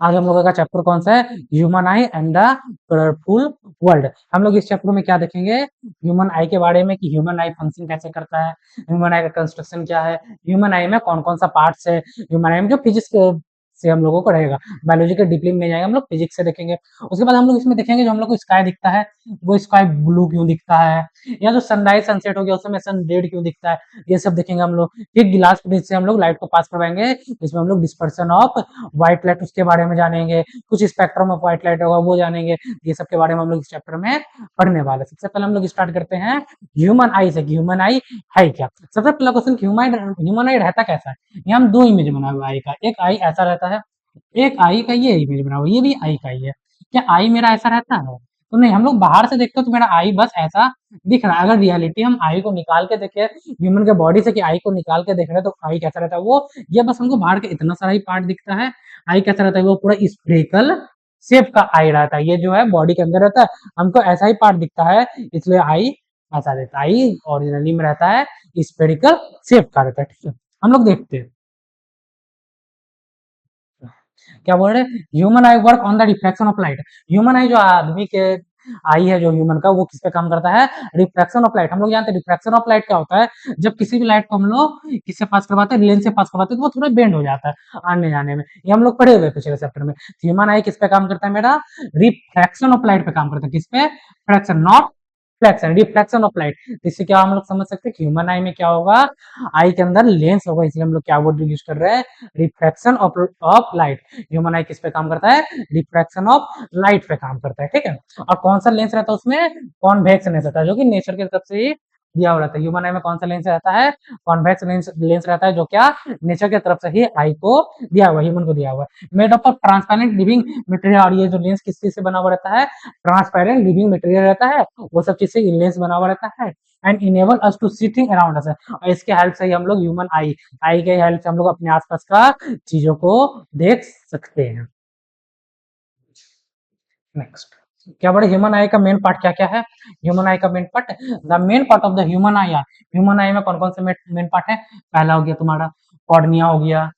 आज हम लोगों का चैप्टर कौन सा है? Human I and the colourful world. हम लोग इस चैप्टर में क्या देखेंगे? ह्यूमन आई के बारे में कि ह्यूमन आई फंक्शन कैसे करता है, ह्यूमन आई का कंस्ट्रक्शन क्या है, ह्यूमन आई में कौन कौन सा पार्ट्स है, ह्यूमन आई में जो फिजिक्स से हम लोगों को रहेगा, बायोलॉजी के डीपली में नहीं जाएंगे, हम लोग फिजिक्स से देखेंगे। उसके बाद हम लोग इसमें देखेंगे जो हम लोग को स्काई दिखता है वो स्काई ब्लू क्यों दिखता है, या जो सनराइज सनसेट हो गया उसमें सन रेड क्यों दिखता है, ये सब देखेंगे हम लोग। फिर गिलास ब्रिज से हम लोग लाइट को पास करवाएंगे, इसमें हम लोग डिस्पर्सन ऑफ व्हाइट लाइट उसके बारे में जानेंगे, कुछ स्पेक्ट्रम ऑफ व्हाइट लाइट होगा वो जानेंगे। ये सब के बारे में हम लोग इस चैप्टर में पढ़ने वाले। सबसे पहले हम लोग स्टार्ट करते हैं ह्यूमन आई से। ह्यूमन आई है क्या? सबसे पहला क्वेश्चन, ह्यूमन आई रहता कैसा है? यहाँ हम दो इमेज बना हुआ आई का, एक आई ऐसा रहता है, एक आई का ये इमेज बना हुआ, ये भी आई का ही है। क्या आई मेरा ऐसा रहता है? तो नहीं, हम लोग बाहर से देखते हो तो मेरा आई बस ऐसा दिख रहा है। अगर रियलिटी हम आई को निकाल के देखे ह्यूमन के बॉडी से कि आई को निकाल के देख रहे हैं तो आई कैसा रहता है? वो ये बस हमको बाहर के इतना सारा ही पार्ट दिखता है। आई कैसा रहता है? वो पूरा स्फेरिकल शेप का आई रहता है। ये जो है बॉडी के अंदर रहता है, हमको ऐसा ही पार्ट दिखता है, इसलिए आई ऐसा रहता है। आई ओरिजिनली में रहता है स्फेरिकल शेप का रहता है। ठीक है, हम लोग देखते हैं क्या बोल रहे हैं। Human I work on the reflection of light. Human आई जो आदमी के आई है जो ह्यूमन का, वो किस पे काम करता है? Reflection of light. हम लोग जानते हैं रिफ्लेक्शन ऑफ लाइट क्या होता है? जब किसी भी लाइट को हम लोग किससे पास करवाते हैं, लेंस से पास करवाते हैं, तो वो थोड़ा बेंड हो जाता है आने जाने में। ये हम लोग पढ़े हुए पिछले चैप्टर में। ह्यूमन आई किस पे काम करता है मेरा? रिफ्लेक्शन ऑफ लाइट पे काम करता है। किस पे? Fraction, not flexion, reflection of light. इससे क्या हम लोग समझ सकते हैं कि ह्यूमन आई में क्या होगा? आई के अंदर लेंस होगा, इसलिए हम लोग क्या वर्ड यूज कर रहे हैं? Reflection of light. ह्यूमन आई किस पे काम करता है? रिफ्रैक्शन ऑफ लाइट पे काम करता है। ठीक है, और कौन सा लेंस रहता है उसमें? कॉन्वेक्स लेंस रहता है, जो कि नेचर की तरफ से ही दिया हुआ रहता है। ह्यूमन आई में कौन सा लेंस रहता है? कॉन्वेक्स लेंस रहता है, जो क्या नेचर की तरफ से ही आई को दिया हुआ, ह्यूमन को दिया हुआ है। Made of transparent living material. और ये जो लेंस किस चीज से बना हुआ रहता है? ट्रांसपेरेंट लिविंग मटेरियल रहता है, वो सब चीज से लेंस बना हुआ रहता है। And enable us to see thing around us. और इसके हेल्प से ही हम लोग ह्यूमन आई, आई के हेल्प से हम लोग अपने आसपास का चीजों को देख सकते हैं। नेक्स्ट, क्या बड़े ह्यूमन आई का मेन पार्ट क्या क्या है? ह्यूमन आई का main part, the main part of the human I. Human आई में कौन कौन से मेन पार्ट है? पहला हो गया तुम्हारा कॉर्निया हो गया,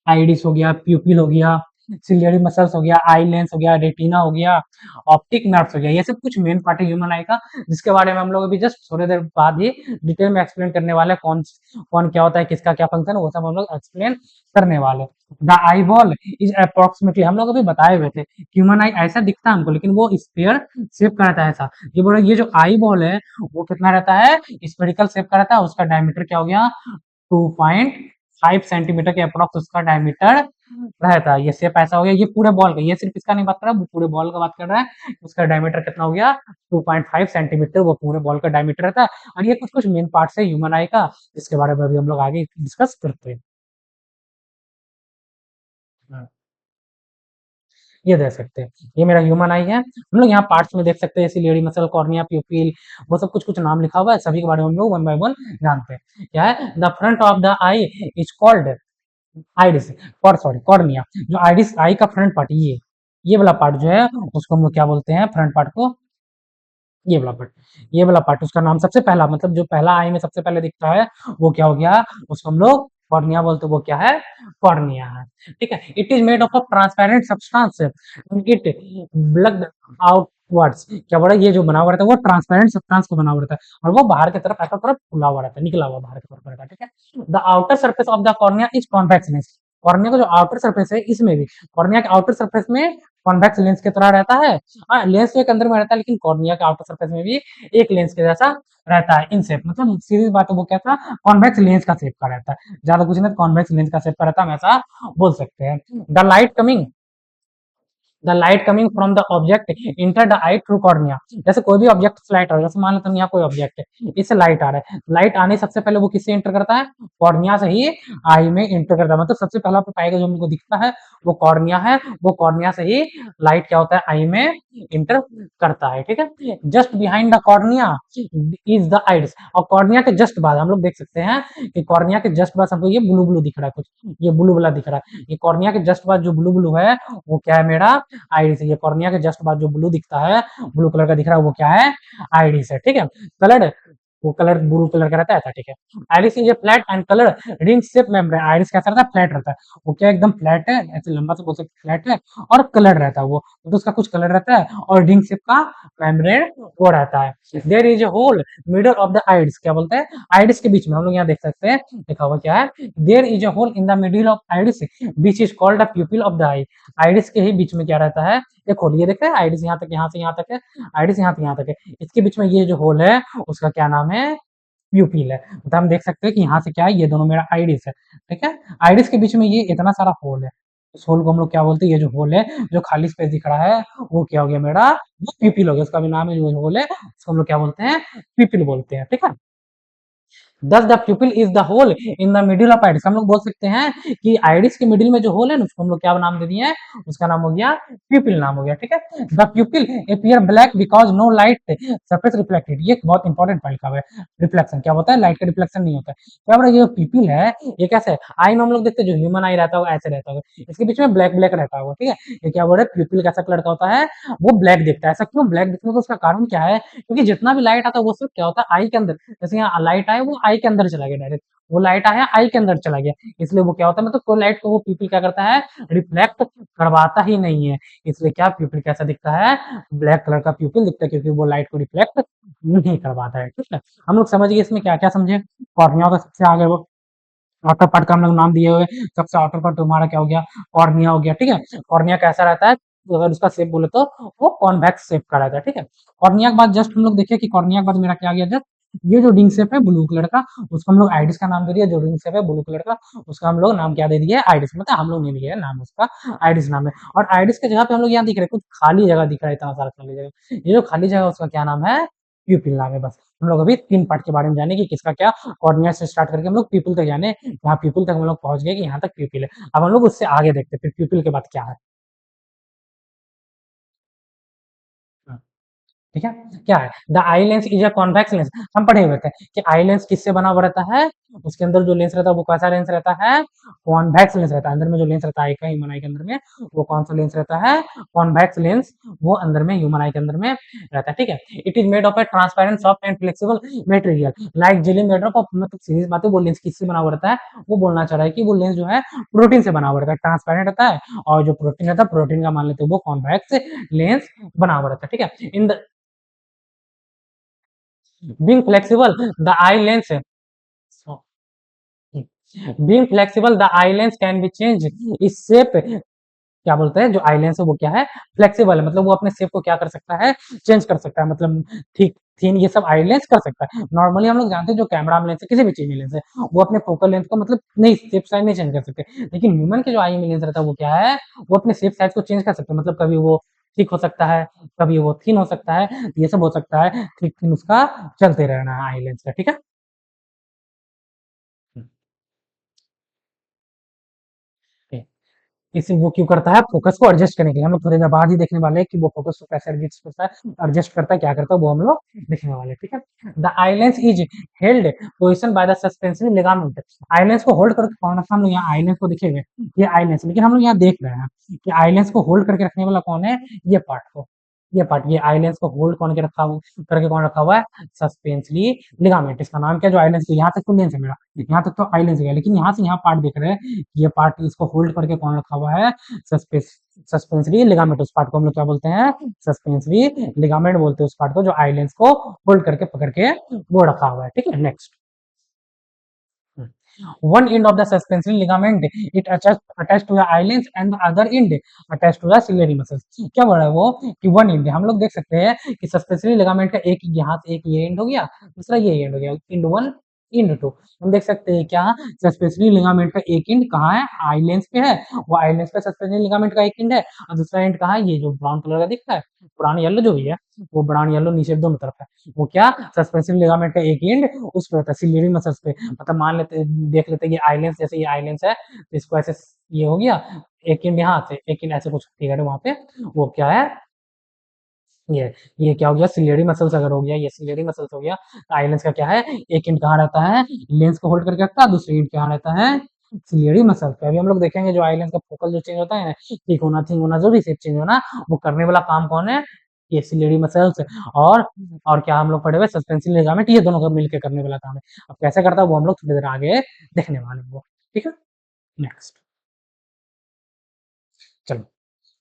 आइरिस हो गया, प्यूपिल हो गया, सिलियरी मसल्स हो गया, आई लेंस हो गया, रेटिना हो गया, ऑप्टिक नर्व्स हो गया। ये सब कुछ मेन पार्ट है ह्यूमन आई का, जिसके बारे में हम लोग अभी जस्ट थोड़ी देर बाद ही डिटेल में एक्सप्लेन करने वाले हैं। कौन कौन क्या होता है, किसका क्या फंक्शन है, वो सब हम लोग एक्सप्लेन करने वाले। The eye ball is approximately, हम लोग अभी बताए हुए थे ह्यूमन आई ऐसा दिखता है हमको, लेकिन वो स्फीयर शेप का रहता है ऐसा। ये बोल रहे ये जो आई बॉल है वो कितना रहता है? स्फेरिकल शेप का रहता है। उसका डायमीटर क्या हो गया? 2.5 सेंटीमीटर के अप्रोक्स उसका डायमीटर रहता है। ये शेप ऐसा हो गया। ये पूरे बॉल का, ये सिर्फ इसका नहीं बात कर रहा, पूरे बॉल का बात कर रहा है। उसका डायमीटर कितना हो गया? 2.5 सेंटीमीटर, वो पूरे बॉल का डायमीटर रहता है। और ये कुछ कुछ मेन पार्ट्स है ह्यूमन आई का, जिसके बारे में अभी हम लोग आगे डिस्कस करते हैं। हाँ, ये देख सकते हैं, ये मेरा ह्यूमन आई है। हम लोग यहाँ पार्ट्स में देख सकते हैं, सिलियरी मसल, कॉर्निया, प्यूपिल, वो सब कुछ कुछ नाम लिखा हुआ है। सभी के बारे में हम लोग वन बाय वन जानते हैं। क्या है? The front of the I is called iris, और सॉरी कॉर्निया। जो आइरिस आई का फ्रंट पार्ट, ये वाला पार्ट जो है उसको हम लोग क्या बोलते हैं? फ्रंट पार्ट को, ये वाला पार्ट, ये वाला पार्ट उसका नाम सबसे पहला, मतलब जो पहला आई में सबसे पहले दिखता है वो क्या हो गया? उसको हम लोग कॉर्निया बोलते हैं। वो क्या है? कॉर्निया है। ठीक है, it is made of a transparent substance, it blood outwards. क्या बोला? ये जो बना हुआ रहता है वो ट्रांसपेरेंट सब्सटेंस को बना हुआ रहता है, और वो बाहर की तरफ ऐसा तरफ खुला हुआ रहता है, निकला हुआ बाहर की तरफ रहता है। ठीक है, the outer surface of the cornea is convex. Cornea का जो आउटर सरफेस है, इसमें भी कॉर्निया के आउटर सरफेस में कॉन्वेक्स लेंस की तरह रहता है। हाँ, लेंस तो एक अंदर में रहता है, लेकिन कॉर्निया के आउटर सरफेस में भी एक लेंस के जैसा रहता है इन शेप। मतलब सीधी बात है, वो क्या था? कॉन्वेक्स लेंस का शेप का रहता है, ज्यादा कुछ नहीं, कॉन्वेक्स लेंस का शेप का रहता है, हम ऐसा बोल सकते हैं। The light coming, the light coming from the object enter the I through cornea. जैसे कोई भी ऑब्जेक्ट से लाइट आ रहा है, जैसे मान लेते हैं यहाँ कोई ऑब्जेक्ट है, इससे लाइट आ रहा है, लाइट आने सबसे पहले वो किससे इंटर करता है? कॉर्निया से ही आई में इंटर करता है। मतलब सबसे पहला आपको पाएगा जो हमको दिखता है वो कॉर्निया है, वो कॉर्निया से ही लाइट क्या होता है? आई में इंटर करता है। ठीक है, just behind the cornea is the iris. और कॉर्निया के जस्ट बाद हम लोग देख सकते हैं कि कॉर्निया के जस्ट बाद हमको ये ब्लू ब्लू दिख रहा है, कुछ ये ब्लू वाला दिख रहा है। ये कॉर्निया के जस्ट बाद जो ब्लू ब्लू है वो क्या है? मेरा आइरिस है। ये कॉर्निया के जस्ट बाद जो ब्लू दिखता है, ब्लू कलर का दिख रहा है, वो क्या है? आइरिस है। ठीक है, कलर्ड वो कलर ब्लू कलर का रहता है ऐसा, ठीक है। Iris is a flat and colour ring shape membrane. Iris कैसा रहता है? फ्लैट रहता है। वो क्या एकदम फ्लैट है, ऐसे लंबा से बोल सकते फ्लैट है, और कलर रहता है वो, तो उसका कुछ कलर रहता है, और रिंग शेप का मेम्ब्रेन वो रहता है। There is a hole middle of the iris, क्या बोलते हैं? आइरिस के बीच में हम लोग यहाँ देख सकते हैं, लिखा हुआ क्या है? There is a hole in the middle of iris which is called the pupil of the eye. Iris के ही बीच में क्या रहता है? एक होल, ये देख रहे हैं आइरिस यहाँ तक, यहाँ से यहाँ तक है, आइरिस यहाँ से यहाँ तक है, इसके बीच में ये जो होल है उसका क्या नाम है? प्यूपिल है। मतलब हम देख सकते हैं कि यहाँ से क्या है, ये दोनों मेरा आइरिस है, ठीक है। आइरिस के बीच में ये इतना सारा होल है, इस होल को हम लोग क्या बोलते हैं? ये जो होल है, जो खाली स्पेस दिख रहा है, वो क्या हो गया मेरा? वो प्यूपिल हो गया, उसका भी नाम है जो होल है, उसको हम लोग क्या बोलते हैं? प्यूपिल बोलते हैं, ठीक है। Thus the pupil is the hole in the middle of iris. हम लोग बोल सकते हैं कि आइरिस के मिडिल में जो होल है ना, उसको हम लोग क्या नाम दे दिए हैं? उसका नाम हो गया प्यूपिल, नाम हो गया, ठीक है। The pupil appear black because no light surface reflected. ये बहुत इंपॉर्टेंट पॉइंट का है, रिफ्लेक्शन क्या होता है? लाइट का रिफ्लेक्शन नहीं होता है। क्या बोला? ये प्यूपिल है, ये कैसे है? आई में हम लोग देखते हैं जो ह्यूमन आई रहता होगा ऐसे रहता होगा, इसके बीच में ब्लैक ब्लैक रहता होगा, ठीक है। ये क्या बोल रहे हैं? प्यूपिल कैसा कलर का होता है? वो ब्लैक दिखता है। ऐसा क्यों ब्लैक दिखने का उसका कारण क्या है? क्योंकि जितना भी लाइट आता है वो सिर्फ क्या होता है? आई के अंदर, जैसे यहाँ लाइट आए वो आई के अंदर चला गया डायरेक्ट, वो लाइट आया आई के अंदर चला गया, इसलिए वो क्या होता है? मतलब कोई लाइट को वो पीपल क्या करता है? रिफ्लेक्ट करवाता ही नहीं है, इसलिए क्या पीपल कैसा दिखता है? ब्लैक कलर का पीपल दिखता है, क्योंकि वो लाइट को रिफ्लेक्ट नहीं करवाता है, ठीक है। हम लोग समझ गए इसमें क्या क्या समझे? कॉर्निया का सबसे आगे वो आउटर पार्ट का हम लोग नाम दिए हुए, सबसे आउटर पार्ट तुम्हारा क्या हो गया? कॉर्निया हो गया, ठीक है। कॉर्निया कैसा रहता है? तो अगर उसका शेप बोले तो वो कॉन्वेक्स शेप का रहता है, ठीक है। कॉर्निया के बाद जस्ट हम लोग देखिए कि कॉर्निया के बाद मेरा क्या आ गया? जस्ट ये जो रिंग शेप है ब्लू कलर का, उसको हम लोग आइरिस का नाम दे दिया। जो रिंग शेप है ब्लू कलर का, उसका हम लोग नाम क्या दे दिया? आइरिस। मतलब हम लोग नहीं दिया है नाम उसका, आइरिस नाम है। और आइरिस के जगह पे हम लोग यहाँ दिख रहे हैं कुछ खाली जगह दिख रहा है, इतना सारा खाली जगह, ये जो खाली जगह है उसका क्या नाम है? प्यूपिल नाम है। बस हम लोग अभी 3 पार्ट के बारे में जाने कि किसका क्या, कॉर्निया से स्टार्ट करके हम लोग पीपल तक जाने, वहाँ पीपल तक हम लोग पहुँच गए कि यहाँ तक पीपल है। अब हम लोग उससे आगे देखते हैं फिर पीपल के बाद क्या है। हाँ। ठीक है, क्या है? The eye lens is a convex lens. हम पढ़े हुए थे कि आई लेंस किससे बना हुआ रहता है? उसके अंदर जो लेंस रहता है वो कैसा लेंस रहता है? कॉन्वेक्स लेंस रहता है। अंदर में जो लेंस रहता है आई का, ह्यूमन आई के अंदर में, वो कौन सा लेंस रहता है? कॉन्वेक्स लेंस, वो अंदर में ह्यूमन आई के अंदर में रहता है, ठीक है। It is made of A transparent soft and flexible material like jelly made of, मतलब सीधी बात है, वो लेंस किससे बना हुआ रहता है? वो बोलना चाह रहा है कि वो लेंस जो है प्रोटीन से बना हुआ रहता है, ट्रांसपेरेंट रहता है, और जो प्रोटीन रहता है प्रोटीन का मान लेते हैं वो कॉन्वेक्स लेंस बना हुआ रहता है, ठीक है। In the being flexible the eye lens so, being flexible the eye lens can be changed इस शेप, क्या बोलते हैं? जो आई लेंस है वो क्या है? फ्लेक्सिबल है, मतलब वो अपने शेप को क्या कर सकता है? चेंज कर सकता है, मतलब ठीक थीन ये सब आई लेंस कर सकता है। नॉर्मली हम लोग जानते हैं जो कैमरा में लेंस है, किसी भी चीज में लेंस है, वो अपने फोकल लेंथ को मतलब नहीं, शेप साइज नहीं चेंज कर सकते, लेकिन ह्यूमन के जो आई में लेंस रहता है वो क्या है? वो अपने शेप साइज को चेंज कर सकते हैं, मतलब कभी वो थिक हो सकता है, कभी वो थिन हो सकता है, ये सब हो सकता है, थिक थिन उसका चलते रहना है आई लेंस का, ठीक है। इसे वो क्यों करता है? फोकस को एडजस्ट करने के लिए। हम लोग थोड़ी देर बाद ही देखने वाले हैं कि वो फोकस को कैसे एडजस्ट करता है, एडजस्ट करता है, क्या करता है, वो हम लोग देखने वाले हैं, ठीक है। The eye lens is held position by the suspensive ligament. Eye lens को होल्ड करके कौन रखा? हम लोग यहाँ आईलेंस को देखेंगे, ये आईलेंस, लेकिन हम लोग यहाँ देख रहे हैं कि आईलेंस को होल्ड करके रखने वाला कौन है? ये पार्ट को, ये पार्ट, ये आईलेंस को होल्ड कौन के रखा करके कौन रखा हुआ है? सस्पेंसली लिगामेंट। इसका नाम क्या? जो आईलेंस को, यहाँ तक तो लेंस है मेरा, यहाँ तक तो आईलेंस है, लेकिन यहाँ से यहाँ पार्ट देख रहे हैं, ये पार्ट इसको होल्ड करके कौन रखा हुआ है? Suspense suspensory ligament. उस पार्ट को हम लोग क्या बोलते हैं? सस्पेंसरी लिगामेंट बोलते हैं उस पार्ट को जो आई लेंस को होल्ड करके पकड़ के वो रखा हुआ है, ठीक है। Next, one end of the suspensory ligament it attached to the eye lens and the other end attached to the ciliary muscles। क्या बोल रहा है वो कि वन एंड, हम लोग देख सकते हैं कि सस्पेंसरी लिगामेंट का एक यहाँ से एक ये एंड हो गया, दूसरा ये एंड हो गया, एंड वन एंड टू। हम देख सकते हैं क्या? सस्पेंसरी लिगामेंट का एक एंड कहाँ है? आई लेंस पे है, वो आई लेंस पे सस्पेंसरी लिगामेंट का एक एंड है, और दूसरा एंड कहाँ है? ये जो ब्राउन कलर का दिख रहा है, ब्राउन येलो जो भी है, वो ब्राउन येलो नीचे दोनों तरफ है, वो क्या? सस्पेंसरी लिगामेंट का एक एंड उस पे होता है, सिलियरी मसल्स पे। मतलब मान लेते, देख लेते हैं ये आइलेंस, जैसे ये आइलेंस है तो इसको ऐसे ये हो गया, एक एंड यहाँ से एक एंड ऐसे कुछ फिगर है वहां पे, वो क्या है? ये क्या हो गया? सिलियरी मसल्स अगर हो गया, ये सिलियरी मसल्स हो गया, तो आइलेंस का क्या है? एक एंड कहाँ रहता है? लेंस को होल्ड करके रखता है, दूसरी एंड कहाँ रहता है? सिलियरी मसल पे। अभी हम लोग देखेंगे जो आइलेंस का फोकल जो चेंज होता है, ठीक होना, थिंग होना, जो भी शेप चेंज होना, वो करने वाला काम कौन है? ये सिलियरी मसल्स और क्या हम लोग पढ़े हुए सस्पेंसिव लिगामेंट, ये दोनों का मिलके करने वाला काम है। अब कैसे करता है वो हम लोग थोड़ी देर आगे देखने वाले हैं वो, ठीक है? नेक्स्ट चलो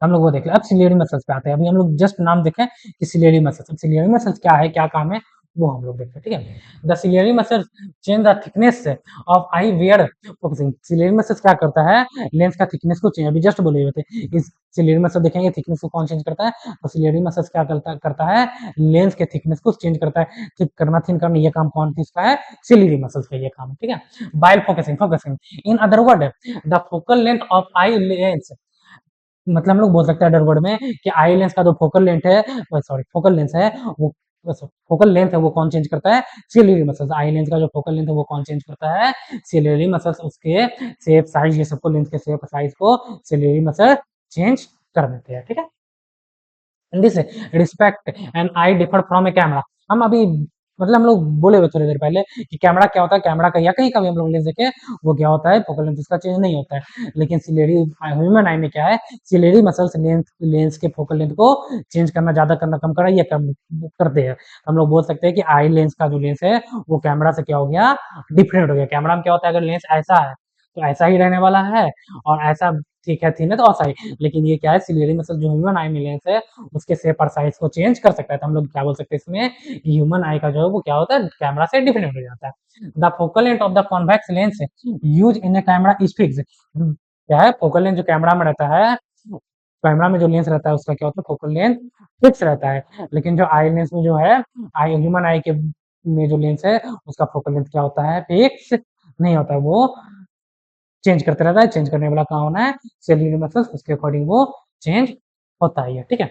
हम लोग वो देख लें। अब सिलियरी मसल्स पे आते हैं। अभी हम लोग जस्ट नाम देखें कि सिलियरी मसल्स। अब सिलियरी मसल्स क्या है, क्या काम है, वो हम लोग देखते हैं, ठीक है? The ciliary muscles change the thickness of eye where focusing. Ciliary muscles क्या करता है, लेंस का थिकनेस को चेंज, अभी जस्ट बोले हुए थे। इस सिलियरी मसल देखेंगे थिकनेस को कौन चेंज करता है, तो सिलियरी मसल्स क्या करता है, लेंस के थिकनेस को चेंज करता है। थिक करना, थिन करना, ये काम कौन किसका है, सिलियरी मसल्स का ये काम है, ठीक है? Bile focusing, focusing in other word the focal length of eye lens, मतलब हम लोग बोल सकते हैं अदर वर्ड में कि आई लेंस का जो फोकल लेंथ है, सॉरी फोकल लेंस है वो, फोकल लेंथ है वो कौन चेंज करता है, सिलियरी मसल्स। आई लेंस का जो फोकल लेंथ है वो कौन चेंज करता है, सिलियरी मसल्स। उसके शेप साइज ये सबको, लेंस के शेप साइज को सिलियरी मसल चेंज कर देते हैं, ठीक है? In this respect and I differ from A camera. हम अभी मतलब हम लोग बोले हुए थोड़ी देर पहले कि कैमरा क्या होता है, कैमरा का या कहीं का भी हम लोग लेंस देखे वो क्या होता है, फोकल लेंथ उसका चेंज नहीं होता है। लेकिन सिलेरी ह्यूमन आई में क्या है, सिलेरी मसल्स लेंस के फोकल लेंथ को चेंज करना, ज्यादा करना, कम करना, ये करते हैं। हम लोग बोल सकते हैं कि आई लेंस का जो लेंस है वो कैमरा से क्या हो गया, डिफरेंट हो गया। कैमरा में क्या होता है, अगर लेंस ऐसा है तो ऐसा ही रहने वाला है, और ऐसा ठीक है थिन है तो ऐसा ही। लेकिन ये क्या है, सिलेरी मसल जो ह्यूमन आई में लेंस है उसके शेप और साइज को चेंज कर सकता है। तो हम लोग क्या बोल सकते हैं इसमें, ह्यूमन आई का जो है वो क्या होता है, कैमरा से डिफरेंट हो जाता है। The focal length of the convex lens use in A camera is fix. क्या है, फोकल लेंथ जो कैमरा में रहता है, कैमरा में जो लेंस रहता है उसका क्या होता है, फोकल लेंथ फिक्स रहता है। लेकिन जो आई लेंस में जो है, आई ह्यूमन आई के में जो लेंस है उसका फोकल लेंथ क्या होता है, फिक्स नहीं होता है, वो चेंज करते रहता है। चेंज करने वाला कहाँ होना है, सेल्यूलर मसल्स, उसके अकॉर्डिंग वो चेंज होता है, ठीक है?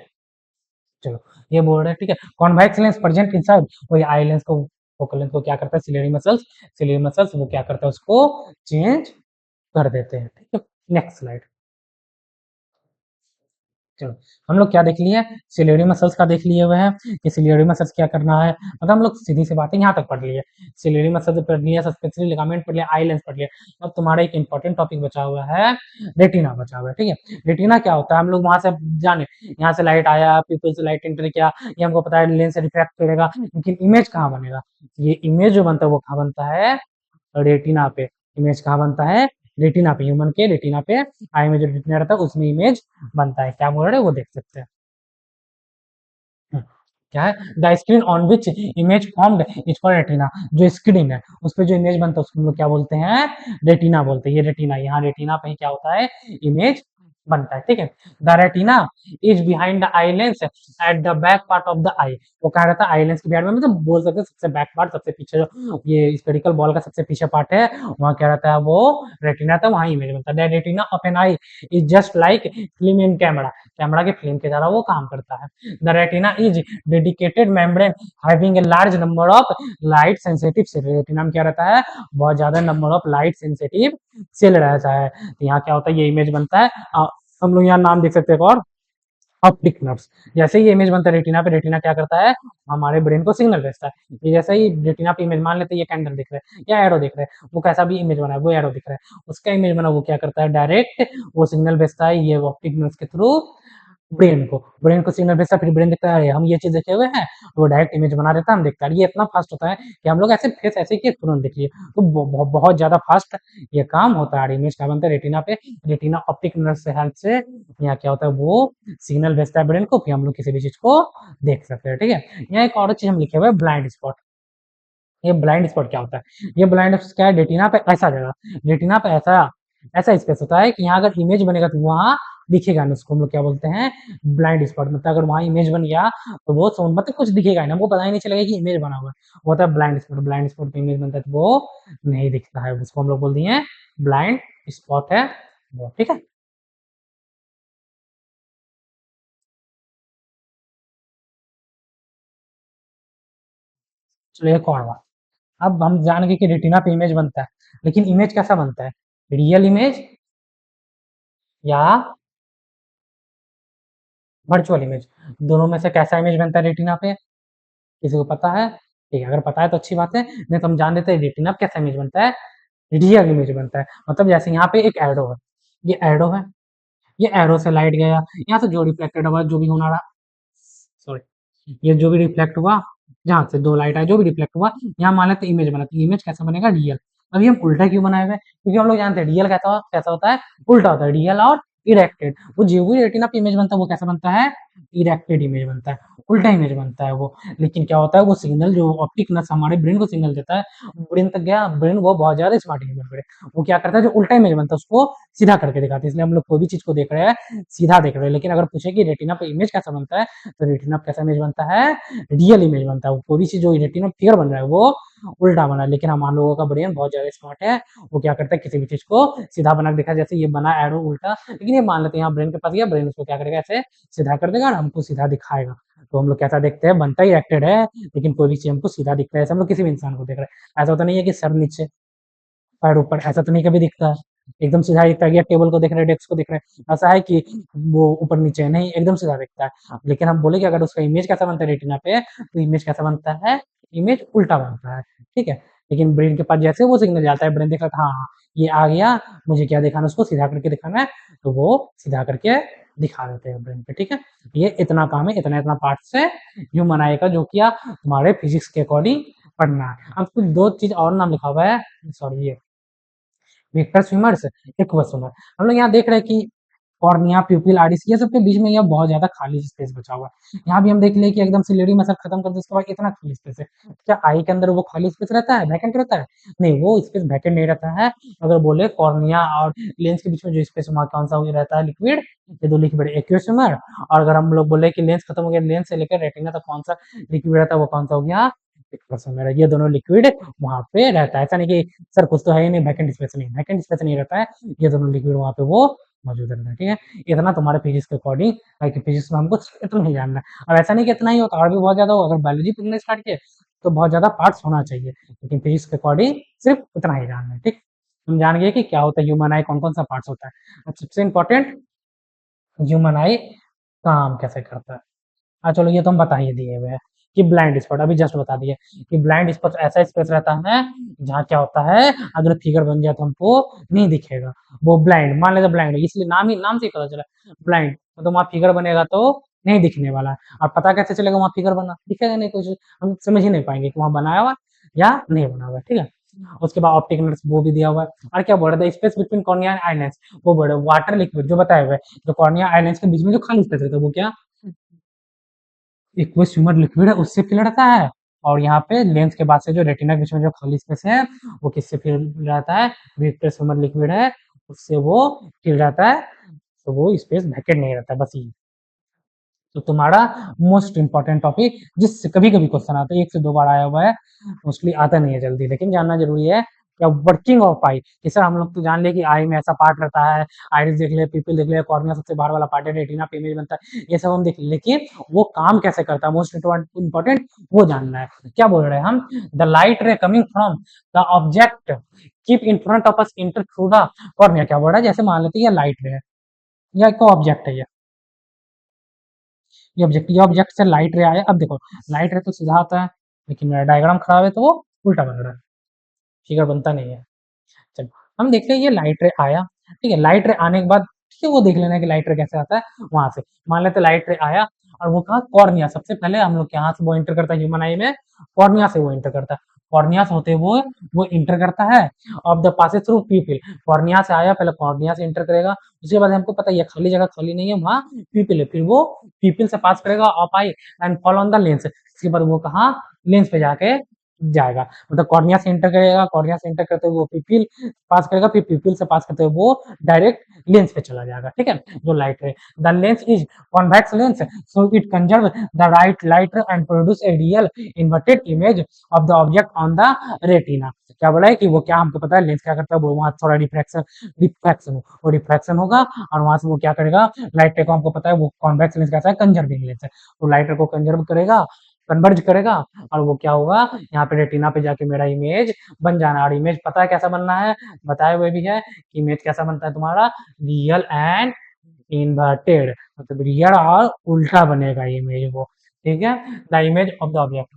चलो ये बोल रहे हैं, ठीक है? कॉन्वेक्स लेंस प्रेजेंट इनसाइड, वही आई लेंस को, फोकल लेंथ को क्या करता है, सिलेरी मसल्स वो क्या करता है, उसको चेंज कर देते हैं, ठीक है? Next slide. चलो हम लोग क्या देख लिए, सिलेरी मसल्स का देख लिए हुए हैं कि सिलेरी मसल्स क्या करना है, मतलब हम लोग सीधी सी बातें यहाँ तक पढ़ लिए। सिलेरी मसल्स पढ़ लिया, सस्पेंसरी लिगामेंट पढ़ लिया, आई लेंस पढ़ लिया। अब तुम्हारा एक इंपॉर्टेंट टॉपिक बचा हुआ है, रेटिना बचा हुआ है, ठीक है? रेटिना क्या होता है, हम लोग वहां से जाने, यहाँ से लाइट आया, पीपल से लाइट एंटर किया, ये हमको पता है लेंस से रिफ्रैक्ट करेगा, लेकिन इमेज कहाँ बनेगा, ये इमेज जो बनता है वो कहाँ बनता है, रेटिना पे। इमेज कहाँ बनता है, रेटिना पे, ह्यूमन के रेटिना पे, आई में जो रेटिना रहता है उसमें इमेज बनता है। क्या बोल रहे हैं वो देख सकते हैं। क्या है, the screen on which image formed is called retina. जो स्क्रीन है उस पर जो इमेज बनता है उसको हम लोग क्या बोलते हैं, रेटिना बोलते हैं। ये रेटिना, यहाँ रेटिना पे ही क्या होता है, इमेज बनता है, ठीक है? The retina is behind the eye lens at the back part of the eye. वो कहा रहता है आई लेंस के बिहाइंड में, मतलब बोल सकते हैं सबसे बैक पार्ट, सबसे पीछे जो ये स्पेरिकल बॉल का सबसे पीछे पार्ट है, वहाँ क्या रहता है, वो रेटिना था, वहाँ इमेज बनता है। The retina of an eye is just like film in camera. Camera के फिल्म के तरह वो काम करता है। The retina is dedicated membrane having a large number of light sensitive cell. Retina में क्या रहता है, बहुत ज्यादा number of light sensitive cell रहता है। तो यहाँ क्या होता है, ये इमेज बनता है। हम लोग यहाँ नाम देख सकते हैं, और ऑप्टिक नर्व्स। जैसे ही इमेज बनता है रेटिना पे, रेटिना क्या करता है, हमारे ब्रेन को सिग्नल भेजता है। ये जैसे ही रेटिना पे इमेज, मान लेते हैं ये कैंडल दिख रहा है या एरो दिख रहा है, वो कैसा भी इमेज बना है, वो एरो दिख रहा है, उसका इमेज बना, वो क्या करता है, डायरेक्ट वो सिग्नल भेजता है ये ऑप्टिक नर्व्स के थ्रू ब्रेन को सिग्नल भेजता है। फिर ब्रेन देखता है हम ये चीज देखे हुए हैं, वो डायरेक्ट इमेज बना देता है, हम देखते हैं। ये इतना फास्ट होता है कि हम लोग ऐसे फेस ऐसे किए तुरंत देख लिए, तो बहुत ज्यादा फास्ट ये काम होता है। इमेज क्या बनता है रेटिना पे, रेटिना ऑप्टिक नर्व से हेल्प से यहाँ क्या होता है, वो सिग्नल भेजता है ब्रेन को, फिर हम लोग किसी भी चीज को देख सकते हैं, ठीक है? यहाँ एक और चीज हम लिखे हुए ब्लाइंड स्पॉट। ये ब्लाइंड स्पॉट क्या होता है, ये ब्लाइंड स्पॉट क्या है, रेटिना पे ऐसा जगह, रेटिना पे ऐसा ऐसा स्पेस होता है कि यहाँ अगर इमेज बनेगा तो वहाँ दिखेगा नहीं, उसको हम लोग क्या बोलते हैं, ब्लाइंड स्पॉट। मतलब अगर वहाँ इमेज बन गया तो वो साउंड मतलब कुछ दिखेगा नहीं, हमको पता ही नहीं चलेगा कि इमेज बना हुआ है, वो होता है ब्लाइंड स्पॉट। ब्लाइंड स्पॉट पे इमेज बनता है तो वो नहीं दिखता है, उसको हम लोग बोल दिए ब्लाइंड स्पॉट है वो, ठीक है? चलिए एक और बात, अब हम जान गए कि रेटिना पे इमेज बनता है, लेकिन इमेज कैसा बनता है, रियल इमेज या वर्चुअल इमेज, दोनों में से कैसा इमेज बनता है रेटिना पे, किसी को पता है? ठीक है, अगर पता है तो अच्छी बात है, नहीं तो हम जान लेते हैं रेटिना पे कैसा इमेज बनता है, रियल इमेज बनता है। मतलब जैसे यहाँ पे एक एरो है, ये एरो है, ये एरो से लाइट गया, यहाँ से जो रिफ्लेक्टेड हुआ जो भी होना रहा, सॉरी, ये जो भी रिफ्लेक्ट हुआ, जहाँ से 2 लाइट आए, जो भी रिफ्लेक्ट हुआ, यहाँ मान लेते हैं इमेज बना, तो इमेज कैसा बनेगा? रियल। अभी हम उल्टा क्यों बनाए हुए हैं? क्योंकि हम लोग जानते हैं रियल कैसा होता है? उल्टा होता है, रियल और इरेक्टेड। वो जो भी रेटिना पे इमेज बनता है वो कैसा बनता है? इरेक्टेड इमेज बनता है, उल्टा इमेज बनता है वो। लेकिन क्या होता है, वो सिग्नल जो ऑप्टिक नर्व हमारे ब्रेन को सिग्नल देता है, ब्रेन तक गया, ब्रेन वो बहुत ज़्यादा स्मार्ट है ह्यूमन ब्रेन। वो क्या करता है, जो उल्टा इमेज बनता है उसको सीधा करके दिखाता है। इसलिए हम लोग कोई भी चीज़ को देख रहे हैं, सीधा देख रहे हैं। लेकिन अगर पूछे कि रेटिना पे इमेज कैसा बनता है, तो रेटिना पे कैसा इमेज बनता है? रियल इमेज बनता है। कोई भी चीज़ जो रेटिना फिगर बन रहा है वो उल्टा बना है। लेकिन हम लोगों का ब्रेन बहुत ज़्यादा स्मार्ट है, वो क्या करता है, किसी भी चीज़ को सीधा बना के दिखा, जैसे ये बना एरो उल्टा, लेकिन ये मान लेते हैं यहाँ ब्रेन के पास गया, ब्रेन उसको क्या करेगा, ऐसे सीधा कर देगा और हमको सीधा दिखाएगा। तो हम लोग कैसा देखते हैं, बनता ही एक्टेड है, लेकिन कोई भी चीज़ हमको सीधा दिखता है। ऐसे हम लोग किसी भी इंसान को देख रहे हैं। ऐसा तो नहीं है कि सर नीचे पैर ऊपर, ऐसा तो नहीं कभी दिखता है। एकदम सीधा दिखता है, या टेबल को देख रहे हैं, डेस्क को देख रहे हैं, ऐसा है कि वो ऊपर नीचे नहीं, एकदम सीधा दिखता है। लेकिन हम बोले कि अगर उसका इमेज कैसा बनता है रेटिना पे, तो इमेज कैसा बनता है? इमेज उल्टा बनता है, ठीक है। लेकिन ब्रेन के पास जैसे वो सिग्नल जाता है, ब्रेन देखा हाँ हाँ ये आ गया, मुझे क्या दिखाना है, उसको सीधा करके दिखाना है, तो वो सीधा करके दिखा देते हैं ब्रेन पे, ठीक है। ये इतना काम है, इतना इतना पार्ट से ह्यूमन आई का, जो कि आप हमारे फिजिक्स के अकॉर्डिंग पढ़ना है। अब कुछ दो चीज और नाम लिखा हुआ है, सॉरी, ये वेक्टर स्विमर्स, एक्वस स्विमर। हम लोग यहाँ देख रहे हैं कि कॉर्निया, प्यूपिल, आइरिस, ये सब के बीच में यह बहुत ज्यादा खाली स्पेस बचा हुआ है। यहाँ भी हम देख ले कि एकदम से लेडी मसल खत्म कर दे, उसके बाद इतना खाली स्पेस है। क्या आई के अंदर वो खाली स्पेस रहता है, वैकेंट रहता है? नहीं, वो स्पेस वैकेंट नहीं रहता है। अगर बोले कॉर्निया और लेंस के बीच में जो स्पेस वहाँ कौन सा रहता है? लिक्विड। ये दो लिक्विड एक्वस स्विमर। और अगर हम लोग बोले कि लेंस खत्म हो गया, लेंस से लेकर रेटिना तक कौन सा लिक्विड रहता है, वो कौन सा हो गया? Aqueous swimmer. ये दोनों लिक्विड वहाँ पे रहता है। ऐसा नहीं कि सर कुछ तो है ही नहीं, वैकेंट स्पेस नहीं, वैकेंट स्पेस नहीं रहता है। ये दोनों लिक्विड वहाँ पे वो मौजूद रहता है, ठीक है। इतना तुम्हारे फिजिक्स के अकॉर्डिंग है कि फिजिक्स में हमको इतना ही जानना है। अब ऐसा नहीं कि इतना ही होता, और भी बहुत ज्यादा हो। अगर बायोलॉजी पढ़ना स्टार्ट किए तो बहुत ज्यादा पार्ट्स होना चाहिए, लेकिन फिजिक्स के अकॉर्डिंग सिर्फ उतना ही जानना है, ठीक। हम जान गए कि क्या होता है ह्यूमन आई, कौन कौन सा पार्ट्स होता है। अब सबसे इंपॉर्टेंट, ह्यूमन आई काम कैसे करता है। हाँ चलो, ये तो हम बता ही दिए हुए हैं कि ब्लाइंड स्पॉट अभी जस्ट बता दिए कि ब्लाइंड स्पॉट ऐसा स्पेस रहता है जहाँ क्या होता है, अगर फिगर बन जाए तो हमको नहीं दिखेगा। वो ब्लाइंड, मान लेते ब्लाइंड, इसलिए नाम ही, नाम से ही पता चला ब्लाइंड, तो वहाँ फिगर बनेगा तो नहीं दिखने वाला है। और पता कैसे चलेगा वहाँ फिगर बना, दिखेगा नहीं कुछ, हम समझ ही नहीं पाएंगे कि वहाँ बनाया हुआ या नहीं बना हुआ, ठीक है। उसके बाद ऑप्टिक नर्व्स वो भी दिया हुआ है। और क्या बोल रहा था, space between cornea and eye lens, वो बोल रहे वाटर लिक्विड जो बताए हुए, जो कॉर्निया आई लेंस के बीच में जो खाली स्पेस रहता है वो क्या, एक्वस ह्यूमर लिक्विड है, उससे फिल रहता है। और यहाँ पे लेंस के बाद से जो रेटिना के बीच में जो खाली स्पेस है, वो किससे फिल रहता है? विट्रेस ह्यूमर लिक्विड है, उससे वो फिल रहता है। तो वो स्पेस वैकेंट नहीं रहता, बस ये। तो तुम्हारा मोस्ट इंपॉर्टेंट टॉपिक, जिससे कभी कभी क्वेश्चन आता है, 1 से 2 बार आया हुआ है, मोस्टली आता नहीं है जल्दी, लेकिन जानना जरूरी है। क्या वर्किंग ऑफ आई, कि सर हम लोग तो जान ले कि आई में ऐसा पार्ट रहता है, आइरिस देख ले, पिपिल देख ले, कॉर्निया सबसे बाहर वाला पार्ट है, रेटिना पे इमेज बनता है, ये सब हम देख ले, लेकिन वो काम कैसे करता है, मोस्ट इंपॉर्टेंट वो जानना है। क्या बोल रहे हैं हम? The light ray coming from the object keep in front of us inter through the cornea. क्या बोल रहा है, जैसे मान लेते हैं ये लाइट रे है, या एक ऑब्जेक्ट है ये ऑब्जेक्ट से लाइट रे आया। अब देखो, लाइट रे तो सीधा आता है, लेकिन मेरा डायग्राम खराब है तो वो उल्टा बन रहा है, फिगर बनता नहीं है। चलो, हम देख लें ये लाइट रे आया, ठीक है। लाइट रे आने के बाद, ठीक है, वो देख लेना कि लाइट रे कैसे आता है वहां से। मान लेते लाइट रे आया, और वो कहा कॉर्निया, सबसे पहले हम लोग यहाँ से वो इंटर करता है ह्यूमन आई में, कॉर्निया से वो इंटर करता है। कॉर्निया से होते वो इंटर करता है of the passes through pupil. Cornea से आया, पहले कॉर्निया से इंटर करेगा, उसके बाद हमको पता है ये खाली जगह खाली नहीं है, वहाँ पीपिल है, फिर वो पीपिल से पास करेगा of I and fall on the lens. इसके बाद वो कहा, लेंस पे जाके जाएगा, मतलब कॉर्निया से एंटर करेगा, कॉर्निया से एंटर करते हुए वो पिपिल पास करेगा, फिर पिपिल से पास करते हुए वो डायरेक्ट लेंस पे चला जाएगा, ठीक है। जो लाइट है, the lens is convex lens, so it conserve the right light and produce a real inverted image of the object on the retina. क्या बोला है कि वो, क्या हमको पता है लेंस क्या करता है, वो वहां थोड़ा रिफ्रैक्शन रिफ्रैक्शन वो रिफ्रैक्शन होगा, और वहां से वो क्या करेगा, लाइट को हमको पता है वो कॉन्वेक्स लेंस कैसा है, कंजर्विंग लेंस है, तो लाइट को कंजर्व करेगा, कन्वर्ज करेगा, और वो क्या होगा, यहाँ पे रेटिना पे जाके मेरा इमेज बन जाना। और इमेज पता है कैसा बनना है, बताए हुए भी है कि इमेज कैसा बनता है तुम्हारा, रियल एंड इन्वर्टेड, मतलब रियल और उल्टा बनेगा इमेज वो, ठीक है। The image of the object,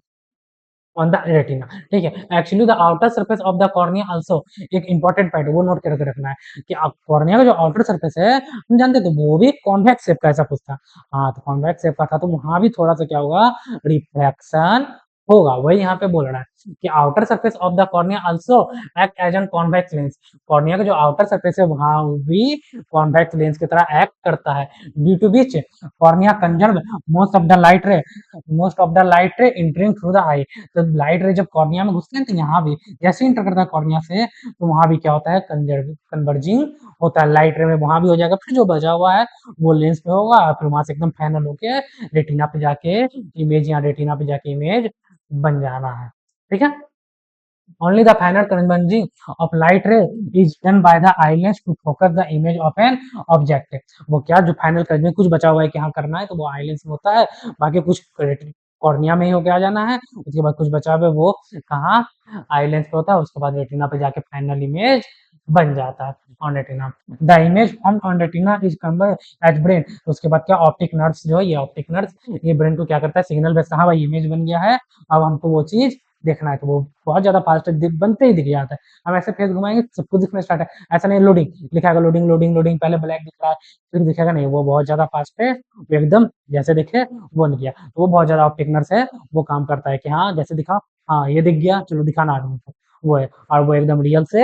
on the retina, ठीक है। Actually the outer surface of the cornea also, एक इंपॉर्टेंट पॉइंट है, वो नोट करके रखना है कि कॉर्निया का जो आउटर सरफेस है, हम जानते थे वो भी कॉन्वेक्स शेप का, ऐसा कुछ था। हाँ, तो कॉन्वेक्स शेप का था, तो वहां भी थोड़ा सा क्या होगा, रिफ्रैक्शन होगा। वही यहाँ पे बोल रहा है कि outer surface of the cornea also act as an convex lens. Cornea का जो आउटर सरफेस है वहां भी कॉन्वेक्स लेंस की तरह एक्ट करता है। Due to which cornea conserve most of the light ray, most of the light ray entering through the eye. तो लाइट रे जब कॉर्निया में घुसते हैं तो यहाँ भी जैसे इंटर करता है कॉर्निया से, तो वहां भी क्या होता है, कन्वर्जिंग होता है लाइट रे में, वहां भी हो जाएगा। फिर जो बचा हुआ है वो लेंस पे होगा, फिर वहां से एकदम फाइनल होके रेटिना पे जाके इमेज, या रेटिना पे जाके इमेज बन जाना है, ठीक है। Only the final converging of light ray is done by the eyelens to focus the image of an object। वो क्या, जो फाइनल करने कुछ बचा हुआ है कि हाँ करना है, तो वो आईलेंस में होता है। बाकी कुछ कॉर्निया में ही होके आ जाना है। उसके बाद कुछ बचा हुआ है वो कहाँ, आईलेंस पे होता है। उसके बाद रेटिना पे जाके फाइनल इमेज बन जाता है on retina. The image form on retina is convert as brain. तो उसके बाद क्या, ऑप्टिक नर्व्स जो है, ये ऑप्टिक नर्व्स ये ब्रेन को क्या करता है, सिग्नल भेजता है, हाँ भाई इमेज बन गया है, अब हमको वो चीज देखना है। तो वो बहुत ज्यादा फास्ट बनते ही दिख जाता है। हम ऐसे फेस घुमाएंगे सबको दिखना स्टार्ट है। ऐसा नहीं लोडिंग लिखाएगा, लोडिंग लोडिंग लोडिंग, पहले ब्लैक दिख रहा है फिर दिखेगा, नहीं, वो बहुत ज्यादा फास्ट है, वो एकदम जैसे दिखे वो नहीं गया। तो वो बहुत ज्यादा ऑप्टिक नर्व्स है, वो काम करता है कि हाँ जैसे दिखा, हाँ ये दिख गया, चलो दिखाना आदमी को, वो है। और वो एकदम रियल से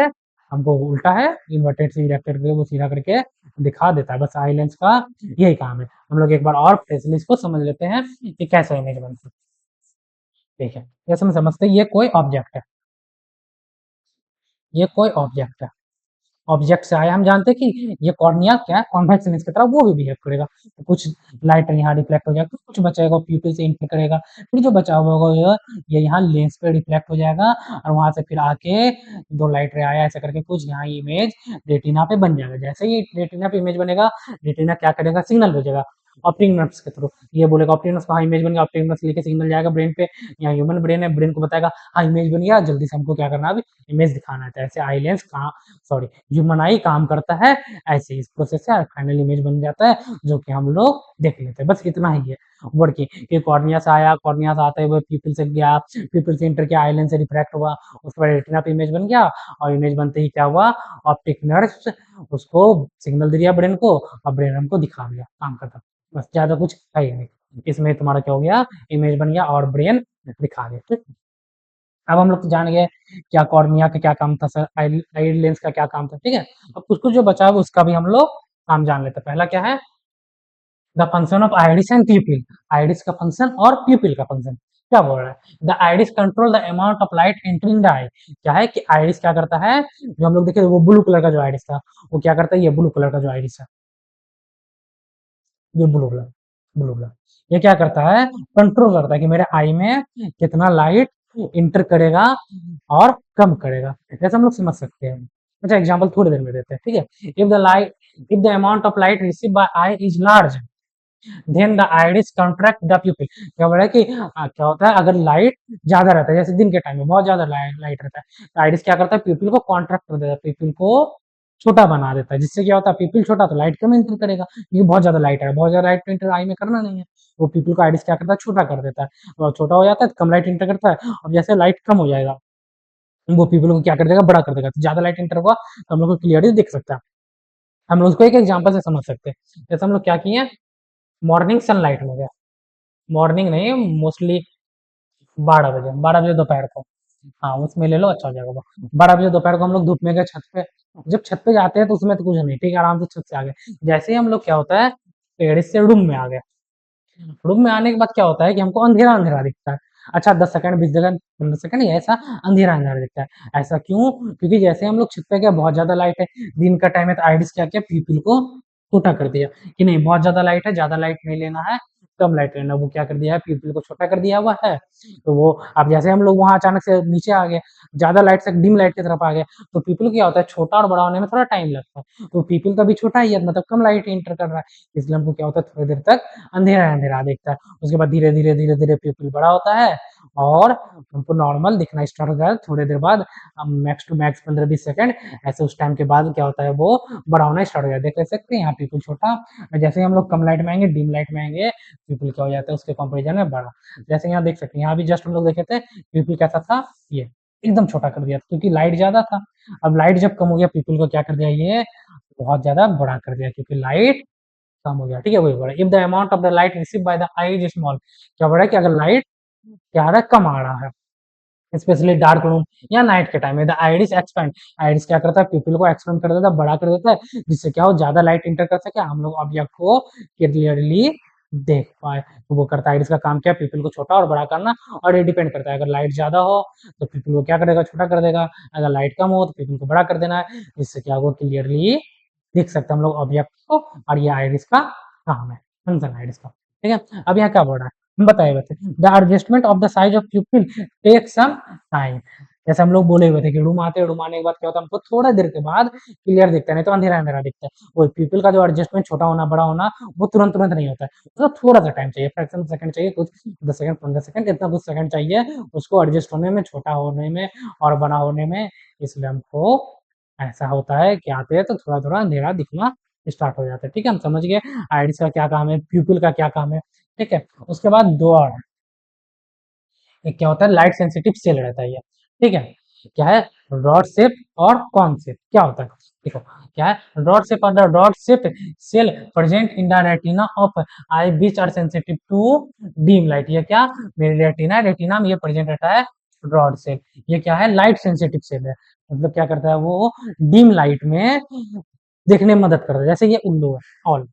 हमको उल्टा है, इन्वर्टेड से इरेक्टेड करके वो सीधा करके दिखा देता है। बस आई लेंस का यही काम है। हम लोग एक बार और फेसलिस को समझ लेते हैं कि कैसे इमेज बनती है, ठीक है। ये समझते हैं, ये कोई ऑब्जेक्ट है, ये कोई ऑब्जेक्ट है। ऑब्जेक्ट से आया, हम जानते हैं कि ये कॉर्निया क्या है, कॉन्वेक्स लेंस की तरह वो भी बिहेव करेगा। तो कुछ लाइट यहाँ रिफ्लेक्ट हो जाएगा, कुछ बचेगा प्यूपिल से इंटर करेगा, फिर जो बचा हुआ होगा ये यहाँ लेंस पे रिफ्लेक्ट हो जाएगा, और वहां से फिर आके दो लाइट रे आया ऐसा करके कुछ यहाँ इमेज रेटिना पे बन जाएगा। जैसे ही रेटिना पे इमेज बनेगा, रेटिना क्या करेगा, सिग्नल भेजेगा ऑप्टिक नर्व्स के थ्रू। ये बोलेगा ऑप्टिक नर्व्स कहाँ इमेज बन गया, ऑप्टिक नर्व्स लेके सिग्नल जाएगा ब्रेन पे। यहाँ ह्यूमन ब्रेन है, ब्रेन को बताएगा हाँ इमेज बन गया, जल्दी से हमको क्या करना है, अभी इमेज दिखाना है। तो ऐसे आई लेंस कहाँ, सॉरी ह्यूमन आई काम करता है ऐसे, इस प्रोसेस से फाइनल इमेज बन जाता है, जो कि हम लोग देख लेते हैं। बस इतना ही है वर्ड की, ये कॉर्निया से आया, कॉर्निया से आते हुए पीपल से गया, पीपल से इंटर किया, आइलैंड से रिफ्रैक्ट हुआ, उसके बाद रेटिना पे इमेज बन गया, और इमेज बनते ही क्या हुआ, ऑप्टिक नर्व्स उसको सिग्नल दे दिया ब्रेन को, और ब्रेन हमको दिखा दिया, काम खत्म। बस ज्यादा कुछ है ही नहीं इसमें, तुम्हारा क्या हो गया, इमेज बन गया और ब्रेन दिखा दिया, ठीक। अब हम लोग तो जान गए क्या कॉर्निया का क्या काम था सर, आई लेंस का क्या काम था, ठीक है। अब कुछ कुछ जो बचा है उसका भी हम लोग काम जान लेते हैं। पहला क्या है, the function of iris and pupil. Iris का फंक्शन और प्यूपिल का फंक्शन क्या बोल रहा है, the iris control the amount of light entering the eye. क्या है कि आइरिस क्या करता है, जो हम लोग देखे वो ब्लू कलर का जो आइरिस था, वो क्या करता है, ये ब्लू कलर का जो आइरिस है, ये ब्लू कलर, ब्लू कलर, ये क्या करता है, कंट्रोल करता है कि मेरे आई में कितना लाइट इंटर करेगा और कम करेगा। जैसे हम लोग समझ सकते हैं। अच्छा एग्जांपल थोड़ी देर में देते हैं, ठीक है। If the amount of light receive by eye is large, then the iris contract the pupil. क्या बोल रहा है कि क्या होता है, अगर लाइट ज्यादा रहता है, जैसे दिन के टाइम में बहुत ज्यादा लाइट रहता है, तो आइरिस क्या करता है, प्यूपिल को कॉन्ट्रैक्ट कर देता है, प्यूपिल को छोटा बना देता है। जिससे क्या होता है, पीपल छोटा तो लाइट कम इंटर करेगा, क्योंकि बहुत ज्यादा लाइट है, बहुत ज्यादा लाइट इंटर आई में करना नहीं है। वो पीपल को आइरिस क्या करता है, छोटा कर देता है, और छोटा हो जाता है तो कम लाइट इंटर करता है। और जैसे लाइट कम हो जाएगा, वो पीपल को क्या कर देगा, बड़ा कर देगा। तो ज्यादा लाइट इंटर हुआ तो हम लोग को क्लियरली दिख सकता है। हम लोग उसको एक एग्जाम्पल से समझ सकते हैं। जैसे हम लोग क्या किए, मॉर्निंग सनलाइट में गया, मॉर्निंग नहीं, मोस्टली 12 बजे, 12 बजे दोपहर को, हाँ उसमें ले लो, अच्छा हो जाएगा वो। 12 बजे दोपहर को हम लोग धूप में गए छत पे। जब छत पे जाते हैं तो उसमें तो कुछ नहीं, ठीक है, आराम से छत से आ गए। जैसे ही हम लोग क्या होता है, पेड़ से रूम में आ गए। रूम में आने के बाद क्या होता है कि हमको अंधेरा अंधेरा दिखता है। अच्छा 10 सेकंड 20 सेकंड 15 सेकंड ही ऐसा अंधेरा अंधेरा दिखता है। ऐसा क्यों, क्योंकि जैसे हम लोग छत पे गए बहुत ज्यादा लाइट है, दिन का टाइम है, तो आइरिस क्या किया, पीपल को छोटा कर दिया कि नहीं बहुत ज्यादा लाइट है, ज्यादा लाइट नहीं लेना है, कम लाइट लेना। वो क्या कर दिया है, पीपल को छोटा कर दिया हुआ है। तो वो अब जैसे हम लोग वहां अचानक से नीचे आ गए, ज्यादा लाइट से डिम लाइट की तरफ आ गए, तो पीपल क्या होता है, छोटा और बड़ा होने में थोड़ा टाइम लगता है। तो पीपल तो अभी छोटा ही है, मतलब कम लाइट इंटर कर रहा है, इसलिए हमको क्या होता है, थोड़ी देर तक अंधेरा अंधेरा दिखता है। उसके बाद धीरे धीरे धीरे धीरे पीपल बड़ा होता है, और हमको नॉर्मल दिखना स्टार्ट हो जाता है। थोड़ी देर बाद मैक्स टू मैक्स 15-20 सेकंड, ऐसे उस टाइम के बाद क्या होता है, वो बड़ा होना स्टार्ट हो जाता है। देख ले सकते हैं यहाँ पीपल छोटा, जैसे ही हम लोग कम लाइट में आएंगे, डिम लाइट में आएंगे, प्यूपिल क्या हो जाता है उसके कंपैरिजन में बड़ा। जैसे यहाँ देख सकते हैं, यहाँ भी जस्ट हम लोग देखे थे प्यूपिल कैसा था, ये एकदम छोटा कर दिया था क्योंकि लाइट ज़्यादा था। अब लाइट जब कम हो गया, प्यूपिल को क्या कर दिया, ये बहुत ज़्यादा बड़ा कर दिया क्योंकि लाइट कम हो गया, ठीक है, वही बोला। If the amount of the light receive by the I is small, क्या बोल रहा है कि अगर लाइट क्या आ रहा है, कम आ रहा है, स्पेशली डार्क रूम या नाइट के टाइम में, द आइरिस एक्सपेंड, आइरिस क्या करता है, प्यूपिल को एक्सपेंड कर देता है, बड़ा कर देता है, जिससे क्या हो, ज्यादा लाइट इंटर कर सके, हम लोग ऑब्जेक्ट को क्लियरली देख पाए। तो वो करता है, आइरिस का काम क्या है, प्यूपिल को छोटा और बड़ा करना, और ये डिपेंड करता है, अगर लाइट ज्यादा हो तो प्यूपिल को क्या करेगा, छोटा कर देगा, अगर लाइट कम हो तो प्यूपिल को बड़ा कर देना है, जिससे क्या होगा, क्लियरली देख सकते हैं हम लोग ऑब्जेक्ट को। और ये आइरिस का काम है, फंक्शन आइरिस का, ठीक है। अब यहाँ क्या बोल रहा है, बताइए the adjustment of the size of pupil take some time. जैसे हम लोग बोले हुए थे कि रूम आते हैं, रूम आने के बाद क्या होता है, हमको थोड़ा देर के बाद क्लियर दिखता है, नहीं तो अंधेरा अंधेरा दिखता है। वो प्यूपिल का जो एडजस्टमेंट छोटा होना बड़ा होना वो तुरंत तुरंत नहीं होता है, उसको थोड़ा सा टाइम चाहिए, फ्रैक्शन सेकंड चाहिए, कुछ 10 सेकंड 15 सेकंड इतना कुछ सेकंड चाहिए उसको एडजस्ट होने में, छोटा होने में और बड़ा होने में। इसलिए हमको ऐसा होता है कि आते हैं तो थोड़ा थोड़ा अंधेरा दिखना स्टार्ट हो जाता है, ठीक है। हम समझ गए आइरिस का क्या काम है, प्यूपिल का क्या काम है, ठीक है। उसके बाद दो और है, एक क्या होता है, लाइट सेंसिटिव सेल रहता है ये, ठीक है। क्या है, रॉड शेप और कॉन शेप, क्या होता है, देखो क्या है, रॉड शेप और the rod shape cell present in the retina of eye which are sensitive to dim light. ये क्या, मेरी रेटिना, रेटिना में ये प्रेजेंट रहता है रॉड सेल, ये क्या है, लाइट सेंसिटिव सेल है, मतलब क्या करता है वो, डीम लाइट में देखने में मदद करता है। जैसे ये उल्लू है, ऑल,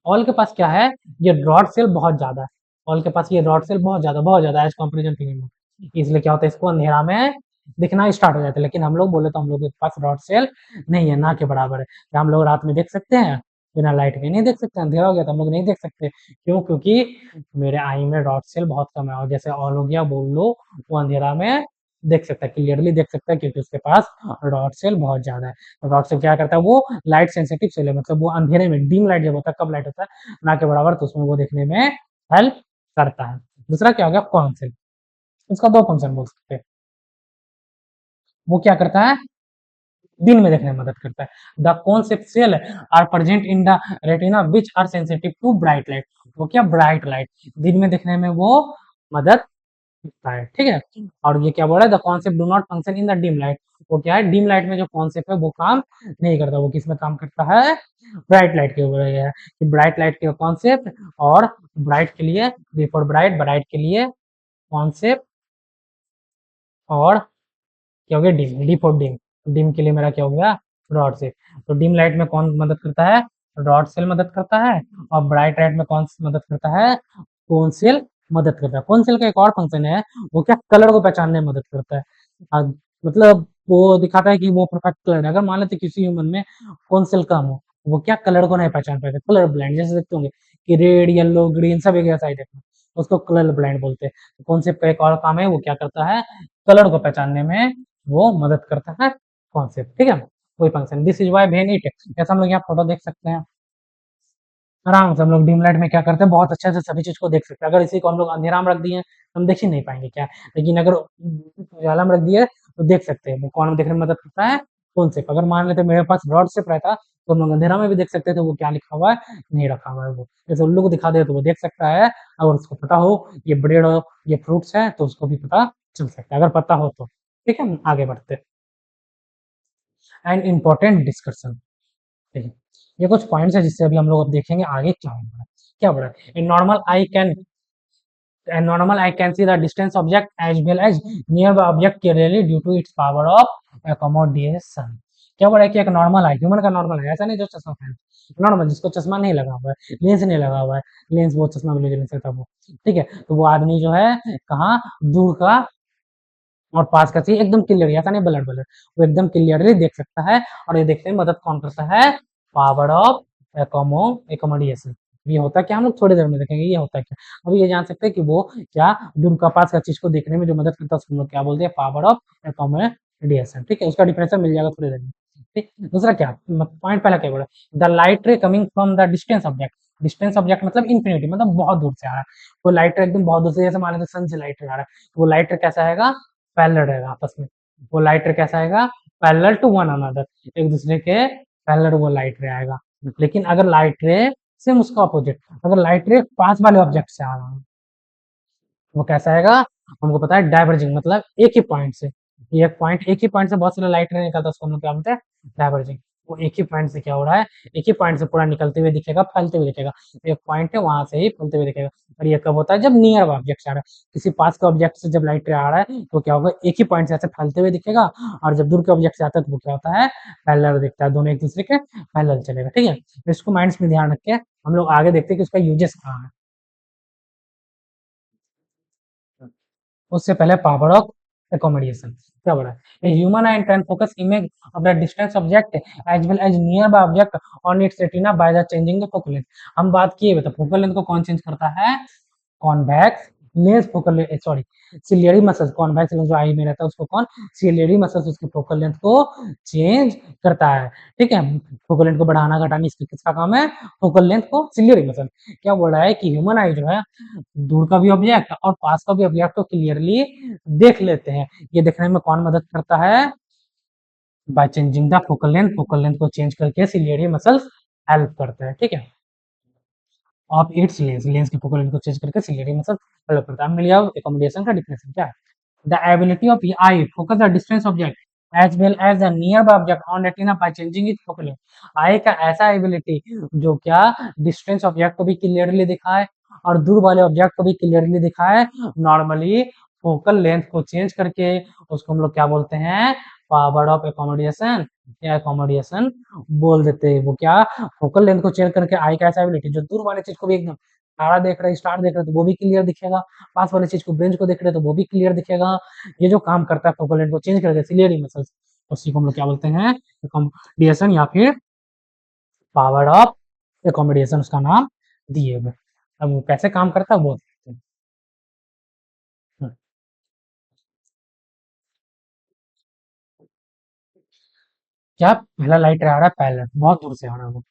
ऑल के पास क्या है, ये रॉड सेल बहुत ज्यादा है, ऑल के पास ये रॉड सेल बहुत ज्यादा एज कंपेरिजन टू ह्यूमन, इसलिए क्या होता है, इसको अंधेरा में दिखना स्टार्ट हो जाता है। लेकिन हम लोग बोले तो हम लोग के पास रॉड सेल नहीं है, ना के बराबर है, क्या हम लोग रात में देख सकते हैं, बिना लाइट के नहीं देख सकते, अंधेरा हो गया तो हम लोग नहीं देख सकते, क्यों, क्योंकि मेरे आई में रॉड सेल बहुत कम है, और जैसे ऑल हो गया, बोल लो, वो अंधेरा में देख सकता है, क्लियरली देख सकता है, क्योंकि उसके पास रॉड सेल बहुत ज्यादा है। रॉड सेल क्या करता है, वो लाइट सेंसिटिव सेल है, मतलब वो अंधेरे में, डीम लाइट जब होता है, कब लाइट होता है ना के बराबर, तो उसमें वो देखने में हेल्प करता है। दूसरा क्या हो गया, कौन सेल, उसका दो फंक्शन बोल सकते हैं, वो क्या करता है, दिन में देखने में मदद करता है। The cone shaped cell are present in the retina which are sensitive to bright light, वो क्या, ब्राइट लाइट, दिन में देखने में वो मदद करता है, ठीक है। और ये क्या बोल रहा है, the concept do not function in the dim light, वो क्या है, डिम लाइट में जो कॉन्सेप्ट है वो काम नहीं करता, वो किस में काम करता है, ब्राइट लाइट के ऊपर है कि ब्राइट लाइट के कॉन्सेप्ट, और ब्राइट के लिए बिफोर ब्राइट, ब्राइट के लिए कॉन्सेप्ट, और क्या हो गया, dim, D for dim, dim के लिए मेरा क्या हो गया, रॉड सेल। तो डिम लाइट में कौन मदद करता है, रॉड सेल मदद करता है, और ब्राइट लाइट में कौन मदद करता है, कोन सेल मदद करता है। कोन सेल का एक और फंक्शन है, वो क्या, कलर को पहचानने में मदद करता है। मतलब वो दिखाता है कि वो परफेक्ट कलर है, अगर मान लेते किसी ह्यूमन में कौन सेल कम हो, वो क्या, कलर को नहीं पहचान पाएगा, कलर ब्लाइंड, जैसे देखते होंगे कि रेड येलो ग्रीन सब एक जैसा ही देखना, उसको कलर ब्लाइंड बोलते हैं। कौन से का एक और काम है, वो क्या करता है, कलर को पहचानने में वो मदद करता है, कॉन्सेप्ट, ठीक है, कोई function. This is why when it, जैसा हम लोग यहाँ फोटो देख सकते हैं, आराम से हम लोग डिम लाइट में क्या करते हैं, बहुत अच्छे से सभी चीज को देख सकते हैं। अगर इसी को हम लोग अंधेरा में रख दिए तो हम देख ही नहीं पाएंगे क्या, लेकिन अगर उजाला में रख दिए तो देख सकते हैं। वो कौन देखने में मदद करता है, कौन से, अगर मान लेते मेरे पास रॉड शेप रहता तो हम लोग अंधेरा में भी देख सकते थे वो क्या लिखा हुआ है, नहीं रखा हुआ है, वो जैसे उल्लू को दिखा दे तो वो देख सकता है, अगर उसको पता हो ये ब्रेड हो, ये फ्रूट्स है, तो उसको भी पता चल सकता है, अगर पता हो तो, ठीक है। आगे बढ़ते, एंड इम्पोर्टेंट डिस्कशन, ठीक है, ये कुछ पॉइंट्स है जिससे अभी हम लोग अब देखेंगे आगे क्या होगा, क्या बढ़ा है। In normal I can, and normal eye can see the distance object as well as nearby object clearly due to its power of accommodation। क्या बोला है कि एक नॉर्मल है, ह्यूमन का नॉर्मल है, ऐसा नहीं जो चश्मा पहन, नॉर्मल जिसको चश्मा नहीं लगा हुआ है, लेंस नहीं लगा हुआ है, लेंस वो चश्मा वाले लेंस था वो, ठीक है, तो वो आदमी जो है कहाँ, दूर का और पास का चीज एकदम क्लियर, ऐसा नहीं ब्लर ब्लर, वो एकदम क्लियरली देख सकता है। और ये देखने में मदद कौन करता है, पावर ऑफ एकोमोडेशन। ये होता है क्या, हम लोग थोड़ी देर में देखेंगे ये होता है क्या। अभी ये जान सकते हैं कि वो क्या, दूर का पास का चीज को देखने में जो मदद करता है उसको हम लोग क्या बोलते हैं, पावर ऑफ एकोमोडेशन, ठीक है। उसका डिफरेंशियल मिल जाएगा थोड़ी देर में, ठीक। दूसरा क्या, पॉइंट पहला क्या बोला, the light ray coming from the distance object, distance object मतलब इन्फिनिटी, मतलब बहुत दूर से आ रहा है, वो लाइट रे एकदम बहुत दूर से, जैसे मान लेते सन से लाइट रे आ रहा है, तो वो लाइट रे कैसा आएगा, पैरेलल रहेगा आपस में, वो लाइट रे कैसा आएगा, पैरेलल टू वन अनदर, एक दूसरे के पैरेलल वो लाइट रे आएगा। लेकिन अगर लाइट रे सेम उसका अपोजिट, अगर लाइट रे पास वाले ऑब्जेक्ट से आ रहा है, वो कैसा आएगा? हमको पता है डाइवर्जिंग मतलब एक ही पॉइंट से, एक ही पॉइंट से बहुत सारे लाइट रे निकलता है, उसको हम लोग क्या बोलते हैं? डाइवर्जिंग। वो एक ही पॉइंट से क्या हो रहा है? एक ही पॉइंट से पूरा निकलते हुए दिखेगा, फैलते हुए दिखेगा। एक पॉइंट है वहां से ही फैलते हुए दिखेगा। और ये कब होता है? जब नियर ऑब्जेक्ट से आ रहा है, किसी पास के ऑब्जेक्ट से जब लाइट रे आ रहा है तो क्या होगा? एक ही पॉइंट से ऐसे फैलते हुए दिखेगा, और जब दूर के ऑब्जेक्ट से आता है तो वो क्या होता है? पैरेलल दिखता है, दोनों एक दूसरे के पैरेलल चलेगा। ठीक है, तो इसको माइंड्स में ध्यान रख के हम लोग आगे देखते हैं कि उसका यूजेस कहाँ है। उससे पहले पावर ऑफ एकोमोडेशन क्या बोला है? Human eye can focus image of the distance object as well as nearby object on its retina by the changing the focal length. हम बात किए तो फोकल लेंथ को कौन चेंज करता है? Convex lens focal length, sorry, ciliary muscles. Convex lens जो आई में रहता है उसको कौन? सिलियरी मसल्स उसकी फोकल लेंथ को चेंज करता है। ठीक है, फोकल लेंथ को बढ़ाना घटाना इसका किसका काम है? फोकल लेंथ को सिलियरी मसल। क्या बोल रहा है कि ह्यूमन आई जो है दूर का भी ऑब्जेक्ट और पास का भी ऑब्जेक्ट को क्लियरली देख लेते हैं। ये देखने में कौन मदद करता है? By changing the focal length को चेंज करके सिलियरी मसल्स हेल्प करता है। ठीक है, ऑफ इट्स लेंस, लेंस की फोकल लेंथ को चेंज करके सिलियरी मसल हेल्प करता है। मिल गया एकोमोडेशन का डिफिनेशन क्या है? The ability of eye focus the distance object as well as the near object on retina by changing its focal length. Eye का ऐसा एबिलिटी जो क्या डिस्टेंस ऑब्जेक्ट को भी क्लियरली दिखाए और दूर वाले ऑब्जेक्ट को भी क्लियरली दिखाए, नॉर्मली फोकल लेंथ को चेंज करके, उसको हम लोग क्या बोलते हैं? पावर ऑफ एकोमोडेशन या एकोमोडेशन बोल देते हैं। वो क्या? फोकल लेंथ को चेंज करके आई का ऐसा एबिलिटी जो दूर वाले चीज को भी एकदम तारा देख रहे, स्टार देख रहे तो वो भी क्लियर दिखेगा, पास वाले चीज को ब्रेंच को देख रहे तो वो भी क्लियर दिखेगा। ये जो काम करता है फोकल लेंथ को चेंज करके सिलियरी मसल्स, उसी को हम लोग क्या बोलते हैं? एकोमोडेशन या फिर पावर ऑफ एकोमोडेशन उसका नाम दिए हुए। अब वो कैसे काम करता है वो देखते हैं। हम्म, क्या पहला लाइट आ रहा है? पहले बहुत दूर से आ रहा है वो।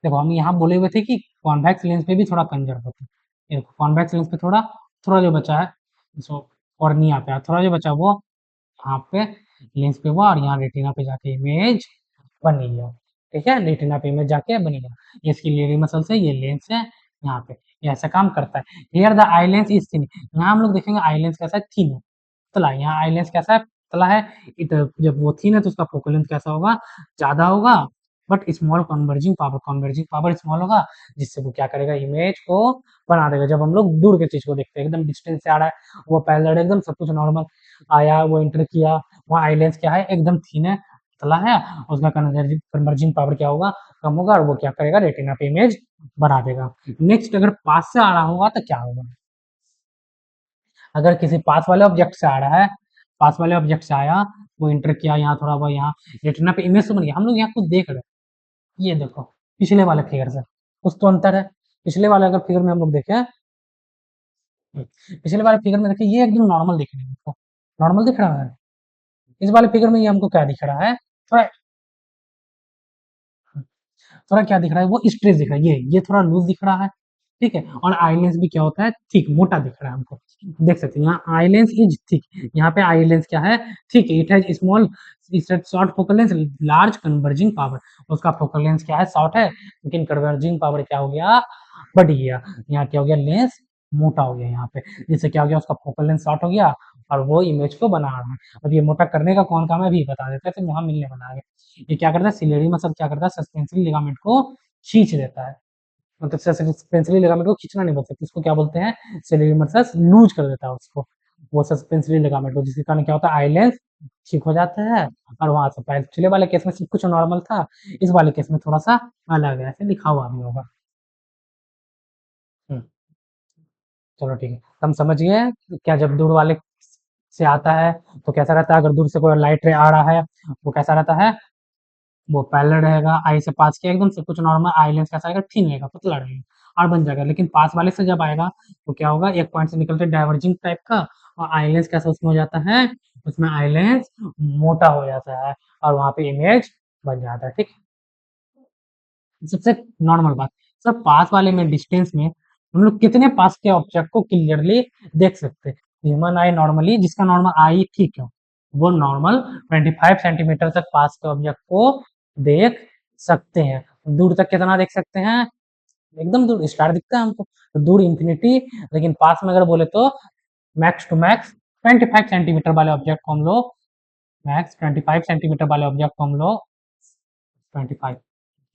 देखो हम यहाँ बोले हुए थे कि कॉन्वेक्स लेंस पे भी थोड़ा कंजर्व होता है। देखो कॉन्वेक्स लेंस पे थोड़ा थोड़ा जो बचा है, सो कॉर्निया पे थोड़ा जो बचा वो यहाँ पे लेंस पे हुआ, और यहाँ रेटिना पे जाके इमेज बनी गया। ठीक है, रेटिना पे इमेज जाके बनी गया। ये इसकी लेरी मसल्स है, ये लेंस है यहाँ पे, ये ऐसा काम करता है। Here the eye lens is thin, यहाँ हम लोग देखेंगे आई लेंस कैसा है? थिन है, पतला। यहाँ आई लेंस कैसा है? पतला है। जब वो थिन है तो उसका फोकल लेंथ कैसा होगा? ज्यादा होगा, but small converging power small होगा, जिससे वो क्या करेगा? इमेज को बना देगा। जब हम लोग दूर के चीज को देखते हैं, एकदम डिस्टेंस से आ रहा है, वो पैरेलल एकदम सब कुछ नॉर्मल आया, वो एंटर किया, वहाँ आई लेंस क्या है? एकदम थिन है, पतला है, उसका कन्वर्जिंग पावर क्या होगा? कम होगा, और वो क्या करेगा? रेटिना पे इमेज बना देगा। नेक्स्ट, अगर पास से आ रहा होगा तो क्या होगा? अगर किसी पास वाले ऑब्जेक्ट से आ रहा है, पास वाले ऑब्जेक्ट से आया, वो इंटर किया, यहाँ थोड़ा बहुत, यहाँ रेटिना पे इमेज तो बन गया। हम लोग यहाँ कुछ देख रहे हैं, ये देखो पिछले वाले फिगर से कुछ तो अंतर है। पिछले वाले अगर फिगर में हम लोग देखें, पिछले वाले फिगर में देखिए ये एकदम नॉर्मल दिख रहा है हमको, नॉर्मल दिख रहा है। इस वाले फिगर में ये हमको क्या दिख रहा है? थोड़ा थोड़ा क्या दिख रहा है? वो स्ट्रेच दिख रहा है, ये थोड़ा लूज दिख रहा है। ठीक है, और आईलेंस भी क्या होता है? थिक, मोटा दिख रहा है हमको। देख सकते हैं यहाँ आईलेंस इज थिक, यहाँ पे आईलेंस क्या है? Thick. It has small short focal length, large converging power. उसका फोकल लेंथ क्या है? शॉर्ट है, लेकिन कन्वर्जिंग पावर क्या हो गया? बढ़ गया। यहाँ क्या हो गया? लेंस मोटा हो गया यहाँ पे, जिससे क्या हो गया? उसका फोकल लेंथ शॉर्ट हो गया, और वो इमेज को बना रहा है। अब ये मोटा करने का कौन काम है अभी बता देते हैं, फिर वहां मिलने बना आगे। ये क्या करता है? सिलेरी मसल क्या करता है? सस्पेंसरी लिगामेंट को खींच देता है। मतलब सस्पेंसरी लिगामेंट को खींचना नहीं बोल सकते, इसको क्या बोलते हैं? सिलेरी मसल लूज कर देता है उसको, वो सस्पेंसरी लिगामेंट को, जिसके कारण क्या होता है? आईलेंस ठीक हो जाता है। और वहां से पिछले वाले केस में सब कुछ नॉर्मल था, इस वाले केस में थोड़ा सा अलग है, ऐसे लिखा हुआ भी होगा। हम्म, चलो ठीक है, तो हम समझ गए क्या जब दूर वाले से आता है तो कैसा रहता है? अगर दूर से कोई लाइट रे आ रहा है वो कैसा रहता है? वो पैरेलल रहेगा, आई से पास किया एकदम सब कुछ नॉर्मल, आई लेंस कैसा आएगा? थिन रहेगा, पतला रहेगा और बन जाएगा। लेकिन पास वाले से जब आएगा तो क्या होगा? एक पॉइंट से निकलते डाइवर्जिंग टाइप का, और आई लेंस कैसा उसमें हो जाता है? उसमें आई लेंस मोटा हो जाता है, और वहां पे इमेज बन जाता है। ठीक, सबसे नॉर्मल बात सर, पास वाले में डिस्टेंस में हम लोग कितने पास के ऑब्जेक्ट को क्लियरली देख सकते हैं? ह्यूमन आई नॉर्मली, जिसका नॉर्मल आई ठीक है, वो नॉर्मल 25 सेंटीमीटर तक पास के ऑब्जेक्ट को देख सकते हैं। दूर तक कितना देख सकते हैं? एकदम दूर स्टार दिखता है हमको, तो दूर इंफिनिटी, लेकिन पास में अगर बोले तो मैक्स टू मैक्स 25 सेंटीमीटर वाले ऑब्जेक्ट को हम लोग, मैक्स 25 सेंटीमीटर वाले ऑब्जेक्ट को हम लोग 25,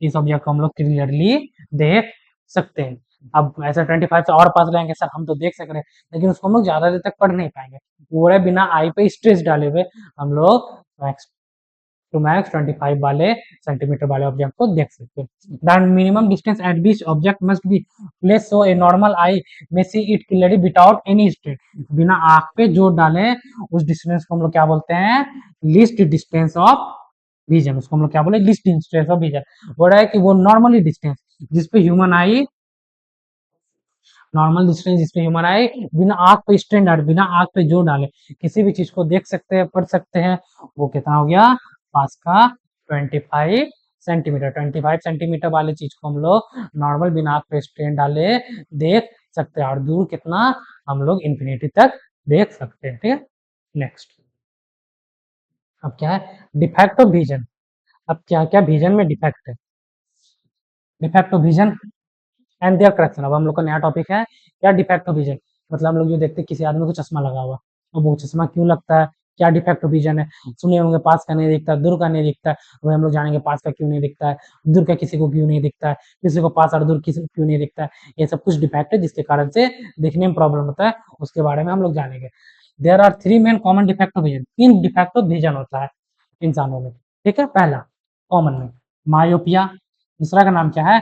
इस ऑब्जेक्ट को हम लोग क्लियरली देख सकते हैं। अब ऐसा 25 से और पास रहेंगे सर हम तो देख सक रहे हैं, लेकिन उसको हम लोग ज्यादा देर तक पढ़ नहीं पाएंगे, पूरे बिना आई पे स्ट्रेस डाले हुए हम लोग मैक्स टू मैक्स 25 वाले सेंटीमीटर वाले ऑब्जेक्ट को देख सकते हैं। The minimum distance at which object must be place so a normal eye may see it clearly without any stress, बिना आंख पे जोर डाले उस डिस्टेंस को हम लोग क्या बोलते हैं, लीस्ट डिस्टेंस ऑफ विजन, उसको हम लोग क्या बोले, लीस्ट डिस्टेंस ऑफ विजन। बोल रहा है कि वो नॉर्मली डिस्टेंस जिसपे ह्यूमन आई, नॉर्मल डिस्टेंस जिसपे ह्यूमन आई बिना आंख पे स्टैंडर्ड, बिना आंख पे जोर डाले किसी भी चीज को देख सकते हैं, पढ़ सकते हैं, वो कितना हो गया, पास का 25 सेंटीमीटर। 25 सेंटीमीटर वाले चीज को हम लोग नॉर्मल बिना आंख पे स्टैंड डाले देख सकते हैं, और दूर कितना, हम लोग इन्फिनिटी तक देख सकते हैं। ठीक है, नेक्स्ट अब क्या है, डिफेक्ट ऑफ विजन। अब क्या क्या विजन में डिफेक्ट है, defect of vision and their correction. अब हम लोग का नया टॉपिक है क्या, डिफेक्ट ऑफ विजन। मतलब हम लोग जो देखते हैं किसी आदमी को चश्मा लगा हुआ, अब वो चश्मा क्यों लगता है, क्या डिफेक्ट ऑफ विजन है, सुने होंगे पास का नहीं दिखता, दूर का नहीं दिखता है, वही हम लोग जानेंगे पास का क्यों नहीं दिखता है, दूर का किसी को क्यों नहीं दिखता है, किसी को पास और दूर किसी को क्यों नहीं दिखता है, ये सब कुछ डिफेक्ट है जिसके कारण से देखने में प्रॉब्लम होता है, उसके बारे में हम लोग जानेंगे। There are 3 main common defect of vision, 3 defect of vision होता है इंसानों में। ठीक है, पहला कॉमन में मायोपिया, दूसरा का नाम क्या है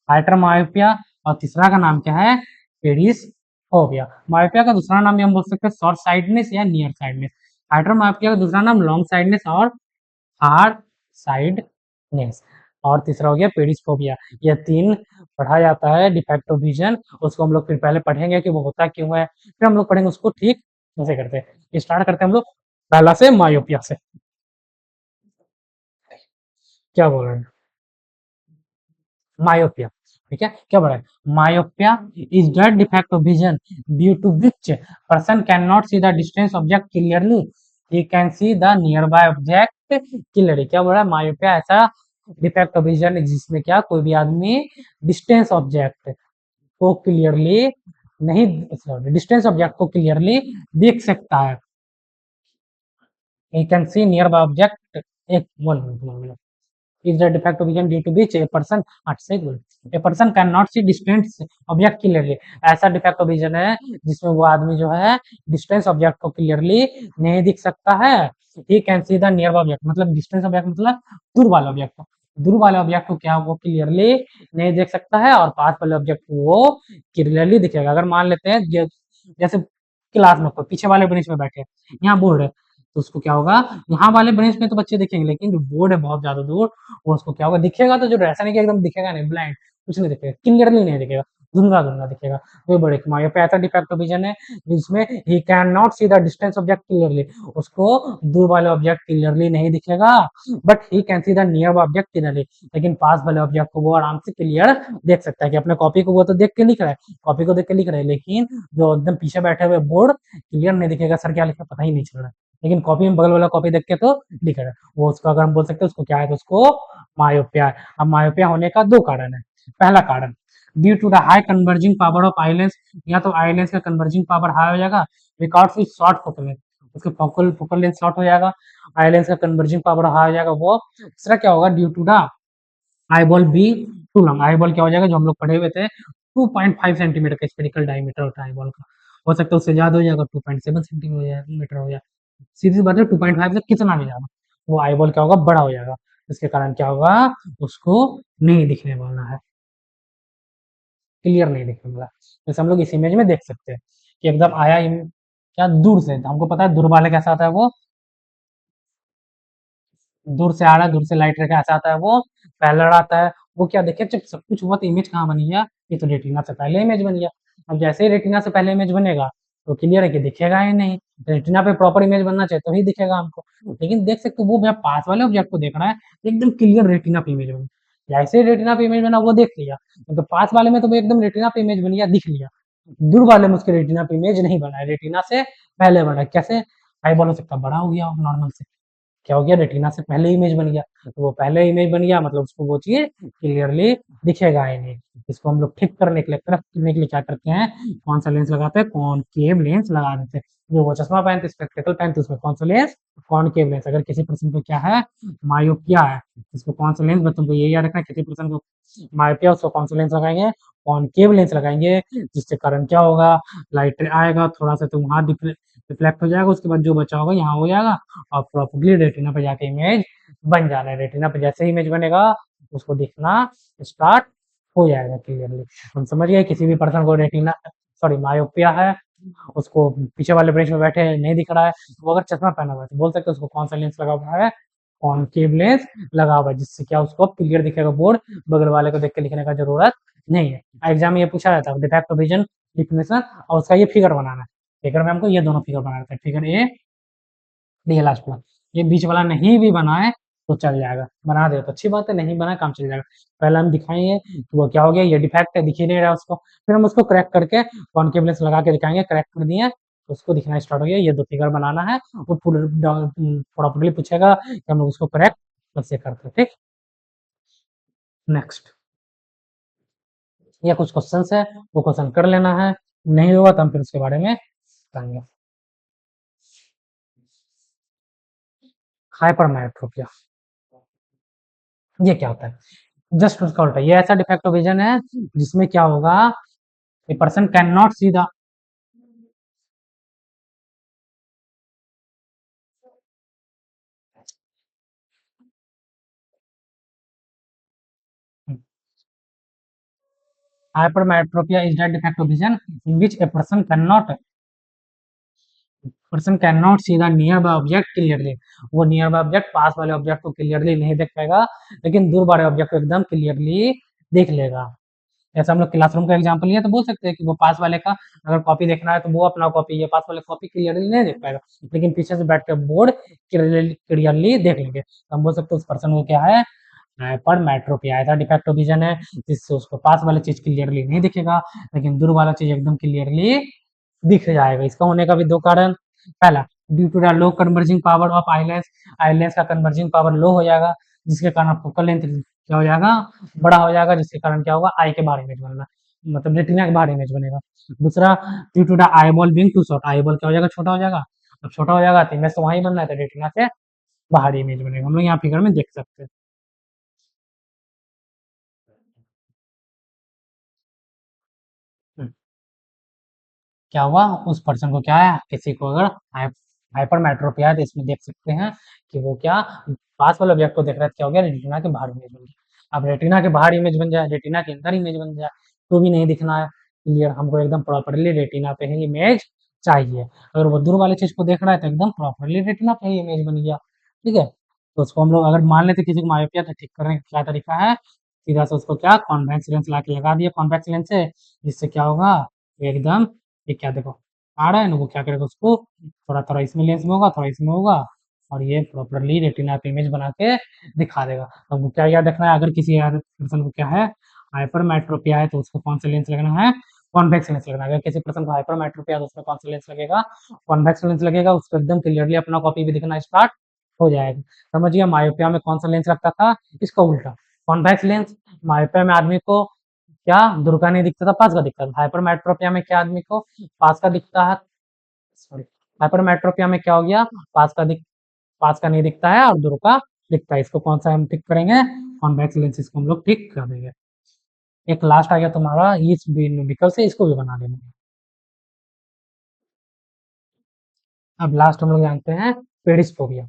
हाइपरमायोपिया, और तीसरा का नाम क्या है, पेरिसफोबिया। मायोपिया का दूसरा नाम भी हम बोल सकते हैं शॉर्ट साइडनेस या नियर साइडनेस। हाइपरमायोपिया का दूसरा नाम लॉन्ग साइडनेस और हार्ड साइडनेस, और तीसरा हो गया पेरिसफोबिया। ये 3 पढ़ा जाता है डिफेक्ट ऑफ विजन, उसको हम लोग फिर पहले पढ़ेंगे कि वो होता क्यों है, फिर हम लोग पढ़ेंगे उसको ठीक कैसे करते हैं। स्टार्ट करते हैं हम लोग पहला से मायोपिया से। क्या बोल रहे हैं, मायोपिया, ठीक है, क्या बोला है, myopia is that defect of vision due to which person can not see the distance object clearly, he can see the nearby object clearly. क्या बोला है, मायोपिया ऐसा डिफेक्ट ऑफ विजन जिसमें क्या कोई भी आदमी डिस्टेंस ऑब्जेक्ट को क्लियरली नहीं, डिस्टेंस ऑब्जेक्ट को क्लियरली देख सकता है, he can see nearby object, एक one is the defect of vision due to which a person, से बोल, a person cannot see distance object clearly, ऐसा डिफेक्ट ऑफ विजन है जिसमें वो आदमी जो है डिस्टेंस ऑब्जेक्ट को क्लियरली नहीं दिख सकता है। he can see the nearby object, मतलब डिस्टेंस ऑब्जेक्ट मतलब दूर वाले ऑब्जेक्ट को, दूर वाले ऑब्जेक्ट को क्या वो क्लियरली नहीं देख सकता है, और पास वाले ऑब्जेक्ट को वो क्लियरली दिखेगा। अगर मान लेते हैं जैसे क्लास में कोई पीछे वाले बेंच में बैठे, यहाँ बोर्ड है, तो उसको क्या होगा, यहाँ वाले ब्रेंच में तो बच्चे दिखेंगे, लेकिन जो बोर्ड है बहुत ज्यादा दूर, वो उसको क्या होगा, दिखेगा तो जो ऐसा नहीं कि एकदम दिखेगा नहीं, ब्लाइंड कुछ नहीं दिखेगा, क्लियरली नहीं दिखेगा, धुंधला धुंधला दिखेगा। वो बड़े मायो पे ऐसा डिफेक्ट ऑफ विजन है जिसमें he can not see the distance object clearly, उसको दूर वाले ऑब्जेक्ट क्लियरली नहीं दिखेगा, but he can see the near object clearly, लेकिन पास वाले ऑब्जेक्ट को वो आराम से क्लियर देख सकता है। कि अपने कॉपी को वो तो देख के लिख रहा है, कॉपी को देख के लिख रहा है, लेकिन जो एकदम पीछे बैठे हुए बोर्ड क्लियर नहीं दिखेगा, सर क्या लिखा पता ही नहीं चल रहा है, लेकिन कॉपी में बगल वाला कॉपी देख के तो लिख रहा है वो, उसको अगर हम बोल सकते हैं उसको क्या है, तो उसको मायोपिया है। अब मायोपिया होने का 2 कारण है। पहला कारण due to the high converging power of eye lens, या तो आई लेंस का कन्वर्जिंग पावर हाई हो जाएगा, because is short focal length, उसके फोकल फोकल लेंथ शॉर्ट हो जाएगा, आई लेंस का कन्वर्जिंग पावर हाई हो जाएगा वो। तीसरा क्या होगा, due to the eyeball be too long, eyeball क्या हो जाएगा, जो हम लोग पढ़े हुए थे 2.5 सेंटीमीटर का स्पेरिकल डायमीटर होता है आई बॉल का, हो सकता है उससे ज्यादा हो जाएगा, 2.7 सेंटीमीटर हो जाएगा, सीधी बात है 2.5 से कितना भी ज्यादा, वो आई बॉल क्या होगा, बड़ा हो जाएगा, इसके कारण क्या होगा, उसको नहीं दिखने वाला है, क्लियर नहीं दिखने वाला। जैसे हम लोग इस इमेज में देख सकते हैं कि एकदम आया क्या दूर से, हमको पता है दूर वाले कैसा आता है वो, दूर से आ रहा है, दूर से लाइट रेखा ऐसा आता है वो, पैरेलल आता है वो, क्या देखिए जब सब कुछ हुआ तो इमेज कहाँ बनी है, ये तो रेटिना से पहले इमेज बन गया। अब जैसे ही रेटिना से पहले इमेज बनेगा तो क्लियर है कि दिखेगा ही नहीं, रेटिना पे प्रॉपर इमेज बनना चाहिए तो ही दिखेगा हमको, लेकिन देख सकते हो वो जब पास वाले ऑब्जेक्ट को देख रहा है तो एकदम क्लियर रेटिना पे इमेज बनी, जैसे ही रेटिना पे इमेज बना वो देख लिया, तो पास वाले में तो वो एकदम रेटिना पे इमेज बन गया, दिख लिया, दूर वाले में उसके रेटिना पे इमेज नहीं बना है, रेटिना से पहले बना है। कैसे, आई बॉल हो सकता है बड़ा हो गया नॉर्मल से, क्या हो गया, रेटिना से पहले इमेज बन गया, तो वो पहले इमेज बन गया मतलब उसको वो चीज़ क्लियरली दिखेगा ही नहीं। इसको हम लोग ठीक करने के लिए, करेक्ट करने के लिए क्या करते हैं, कौन सा लेंस लगाते हैं, कॉनकेव लेंस लगा देते हैं। जो वो चश्मा पहनते, स्पेक्टेकल पहनते, उसमें कौन सा लेंस, कॉनकेव लेंस। अगर किसी पर्सन को क्या है, मायोपिया है, इसको कौन सा लेंस, तुमको ये याद रखना है, किसी पर्सन को मायोपिया उसको कौन सा लेंस लगाएंगे, कॉनकेव लेंस लगाएंगे, जिससे कारण क्या होगा, लाइट आएगा थोड़ा सा तो वहां रिफ्लेक्ट हो जाएगा, उसके बाद जो बचा होगा यहाँ हो जाएगा और प्रॉपर्ली रेटिना पे जाके इमेज बन जाना है। रेटिना पे जैसे ही इमेज बनेगा उसको दिखना स्टार्ट हो जाएगा क्लियरली। हम समझ गए, किसी भी पर्सन को रेटिना, सॉरी मायोपिया है, उसको पीछे वाले ब्रेंच में बैठे नहीं दिख रहा है, वो अगर चश्मा पहना हुआ है तो बोल सकते हैं उसको कौन सा लेंस लगा हुआ है, कॉनकेव लेंस लगा हुआ है, जिससे क्या उसको क्लियर दिखेगा बोर्ड, बगल वाले को देख के लिखने का जरूरत नहीं है। एग्जाम में ये पूछा जाता है डिफेक्ट ऑफ विजन डिफिनेशन, और उसका ये फिगर बनाना है। फिगर में हमको ये दोनों फिगर बनाना है, फिगर ए, डी लास्ट वाला। ये बीच वाला नहीं भी बनाए तो चल जाएगा, बना दे तो अच्छी बात है, नहीं बनाए काम चल जाएगा। पहले हम दिखाएंगे कि वो क्या हो गया, ये डिफेक्ट है, दिख ही नहीं रहा उसको, फिर हम उसको करेक्ट करके कॉनकेव लेंस लगा के दिखाएंगे, करेक्ट कर दिए तो उसको दिखना स्टार्ट हो गया। ये दो फिगर बनाना है, वो प्रॉपर्ली पूछेगा कि हम लोग उसको करेक्ट कैसे करते हैं, ठीक। नेक्स्ट, ये कुछ क्वेश्चन है, वो क्वेश्चन कर लेना है, नहीं होगा तो हम फिर उसके बारे में बताएंगे। हाइपरमेट्रोपिया, ये क्या होता है, जस्ट उसका उल्टा, ये ऐसा डिफेक्ट ऑफ विजन है जिसमें क्या होगा, a person can not see the, hypermetropia is that defect of vision in which a person cannot see the nearby object clearly। वो नियर बाय ऑब्जेक्ट, पास वाले ऑब्जेक्ट को क्लियरली नहीं देख पाएगा, लेकिन दूर वाले ऑब्जेक्ट को एकदम क्लियरली देख लेगा। जैसे हम लोग क्लासरूम का एग्जांपल लिया तो बोल सकते हैं कि वो पास वाले का अगर कॉपी देखना है तो वो अपना कॉपी, ये पास वाले कॉपी क्लियरली नहीं देख पाएगा, लेकिन पीछे से बैठ के बोर्ड क्लियरली देख लेंगे, तो हम बोल सकते हैं उस पर्सन को क्या है, हाइपरमेट्रोपिया। ऐसा डिफेक्ट ऑफ विजन है जिससे उसको पास वाला चीज क्लियरली नहीं दिखेगा, लेकिन दूर वाला चीज एकदम क्लियरली दिख जाएगा। इसका होने का भी दो कारण, पहला, due to the low converging power of eye lens, eye lens का कन्वर्जिंग पावर लो हो जाएगा, जिसके कारण फोकल लेंथ क्या हो जाएगा, बड़ा हो जाएगा, जिसके कारण क्या होगा, आई के बाहर इमेज बनना, मतलब रेटिना के बाहर इमेज बनेगा। दूसरा, due to the eyeball being too short, eyeball क्या हो जाएगा, छोटा हो जाएगा, अब छोटा हो जाएगा तो इमेज तो वहीं बनना है, तो रेटिना से बाहर इमेज बनेगा। हम लोग यहाँ फिगर में देख सकते हैं। हम्म, क्या हुआ, उस पर्सन को क्या है, किसी को अगर हाइपरमेट्रोपिया है तो इसमें देख सकते हैं कि वो क्या, पास वाले ऑब्जेक्ट को देख रहा है, क्या हो गया, रेटिना के बाहर इमेज बन गया। अब रेटिना के बाहर इमेज बन जाए, रेटिना के अंदर इमेज बन जाए तो भी नहीं दिखना है क्लियर, हमको एकदम प्रॉपरली रेटिना पे ही इमेज चाहिए। अगर वो दूर वाले चीज को देख रहा है तो एकदम प्रॉपरली रेटिना पे ही इमेज बन गया, ठीक है। तो उसको हम लोग अगर मान लेते किसी को मायोपिया, तो ठीक करने का क्या तरीका है, सीधा से उसको क्या, कॉन्वेक्स लेंस ला के लगा दिया कॉन्वेक्स लेंस से, जिससे क्या होगा, एकदम, ये क्या देखो आ रहा है ना, वो क्या करेगा उसको थोड़ा थोड़ा इसमें लेंस में होगा, थोड़ा इसमें होगा, और ये प्रॉपरली रेटिना पे इमेज बना के दिखा देगा। तो हमको क्या याद रखना है, अगर किसी पर्सन को क्या है, हाइपरमेट्रोपिया है, तो उसको कौन सा लेंस लगना है, कॉन्वेक्स लेंस लगना है। अगर किसी पर्सन को हाइपरमेट्रोपिया है तो उसमें कौन सा लेंस लगेगा, कॉन्वेक्स लेंस लगेगा, उसको एकदम क्लियरली अपना कॉपी भी दिखना स्टार्ट हो जाएगा। समझिए, मायोपिया में कौन सा लेंस लगता था, इसका उल्टा, कॉन्वेक्स लेंस। मायोपिया में आदमी को क्या, दूर का नहीं दिखता था, पास का दिखता था। हाइपरमेट्रोपिया में क्या, आदमी को पास का दिखता है, सॉरी, हाइपरमेट्रोपिया में क्या हो गया, पास का दिख पास का नहीं दिखता है और दूर का दिखता है। इसको कौन सा हम ठीक करेंगे, कॉन्वेक्स लेंस को हम लोग ठीक कर देंगे। एक लास्ट आ गया तुम्हारा इस विकल्प से, इसको भी बना देंगे। अब लास्ट हम लोग जानते हैं पेडिस्फोबिया।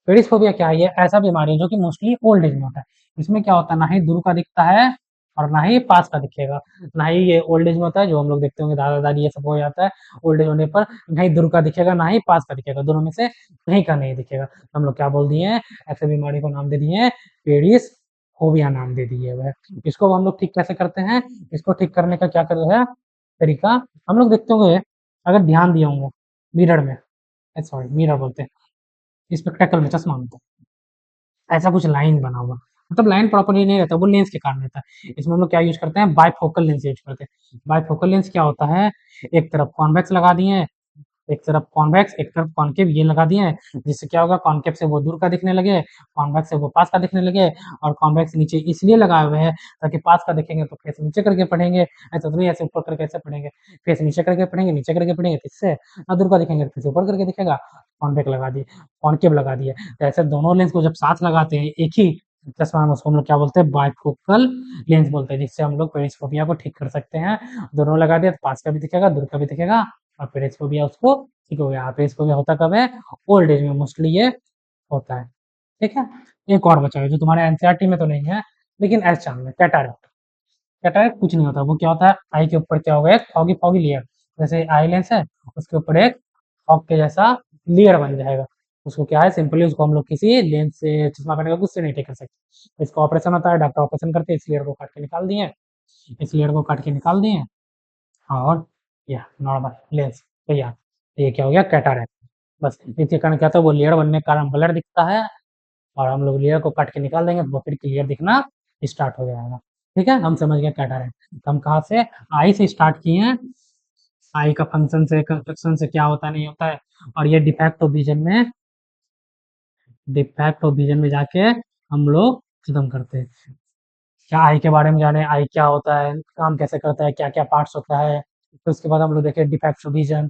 पेडिस्फोबिया क्या है, ये ऐसा बीमारी है जो कि मोस्टली ओल्ड एज में होता है। इसमें क्या होता है, ना ही दूर का दिखता है और ना ही पास का दिखेगा। ना ही ये ओल्ड एज में होता है, जो हम लोग देखते होंगे दादा दादी ये सब हो जाता है ओल्ड एज होने पर, ना ही दूर का दिखेगा ना ही पास का दिखेगा, दोनों में से कहीं का नहीं दिखेगा। तो हम लोग क्या बोल दिए हैं, ऐसे बीमारी को नाम दे दिए हैं पेडिस फोबिया, नाम दे दिए हुए। इसको हम लोग ठीक कैसे करते हैं, इसको ठीक करने का क्या कर है तरीका, हम लोग देखते होंगे, अगर ध्यान दिए होंगे मिरर में, सॉरी मिरर बोलते हैं, स्पेक्टेकल में, चश्मा में, ऐसा कुछ लाइन बना हुआ, मतलब लाइन प्रॉपर्ली नहीं रहता, वो लेंस के कारण रहता है। इसमें हम लोग क्या यूज करते हैं, बाइफोकल लेंस यूज करते हैं। बाइफोकल लेंस क्या होता है, एक तरफ कॉन्वेक्स लगा दिए एक तरफ कॉन्वेक्स, एक तरफ कॉनकेव ये लगा दिए हैं, जिससे क्या होगा कॉनकेव से वो दूर का दिखने लगे, कॉन्वेक्स से वो पास का दिखने लगे और कॉन्वेक्स नीचे इसलिए लगाए हुए हैं ताकि पास का देखेंगे तो फेस नीचे करके पढ़ेंगे, ऐसा तो नहीं ऐसे ऊपर करके ऐसे पढ़ेंगे, फेस नीचे करके पढ़ेंगे तो इससे ना दूर का दिखेंगे तो फेस ऊपर करके दिखेगा, कॉन्वेक्स लगा दिए, कॉनकेव लगा दिए। तो ऐसे दोनों लेंस को जब साथ लगाते हैं एक ही चश्मा में उसको हम लोग क्या बोलते हैं बाइफोकल लेंस बोलते हैं, जिससे हम लोग पेरिस्कोपिया को ठीक कर सकते हैं। दोनों लगा दिया तो पास का भी दिखेगा, दूर का भी दिखेगा और पेरिस्कोपिया उसको ठीक हो गया। पेरिस्कोपिया होता कब है? ओल्ड एज में मोस्टली ये होता है। ठीक है? एक और बचा है जो तुम्हारे एनसीईआरटी में तो नहीं है, लेकिन एचएम में कैटरेक्ट। कैटरेक्ट कुछ नहीं होता, वो क्या होता है आई के ऊपर क्या होगा एक फॉगी फॉगी लेयर, जैसे आई लेंस है उसके ऊपर एक फॉग के जैसा लेयर बन जाएगा। उसको क्या है सिंपली उसको हम लोग किसी लेंस से चश्मा पहनेगा उससे नहीं ठीक कर सकते। इसका ऑपरेशन होता है, डॉक्टर ऑपरेशन करते हैं, इस लेयर को काट के निकाल दिए, इस लेयर को काट के निकाल दिए और यह नॉर्मल लेंस तैयार। तो ये क्या हो गया कैटरेक्ट। बस इसके कारण क्या होता है वो लेयर बनने के कारण ब्लर दिखता है और हम लोग लेयर को काट के निकाल देंगे तो वो फिर क्लियर दिखना स्टार्ट हो जाएगा। ठीक है? हम समझ गए कैटरेक्ट। तो हम कहाँ से आई से स्टार्ट किए हैं, आई का फंक्शन से कंस्ट्रक्शन से क्या होता है नहीं होता है, और ये डिफेक्ट ऑफ विजन में जाके हम लोग खत्म करते हैं। क्या आई के बारे में जाने, आई क्या होता है, काम कैसे करता है, क्या-क्या पार्ट्स होता है। फिर उसके बाद हम लोग देखे डिफेक्ट्स ऑफ विजन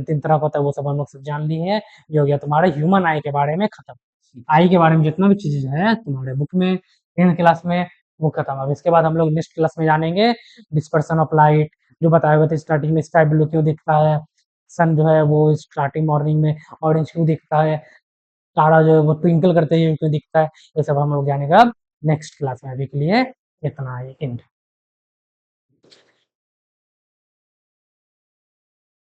3 तरह का होता है, वो सब हम लोग सब जान लिए हैं। ये हो गया तुम्हारे ह्यूमन आई के बारे में खत्म। आई के बारे में जितना भी चीज़ें है तुम्हारे बुक में 10th क्लास में वो खत्म। अब इसके बाद हम लोग नेक्स्ट क्लास में जानेंगे डिस्पर्सन ऑफ लाइट, जो बताया हुआ था स्टार्टिंग में स्काई ब्लू क्यों दिखता है, सन जो है वो स्टार्टिंग मॉर्निंग में ऑरेंज क्यों दिखता है, तारा जो है वो ट्विंकल करते हुए क्यों दिखता है, ये सब हम लोग जानेंगे अब नेक्स्ट क्लास में। अभी के लिए इतना ही। एंड।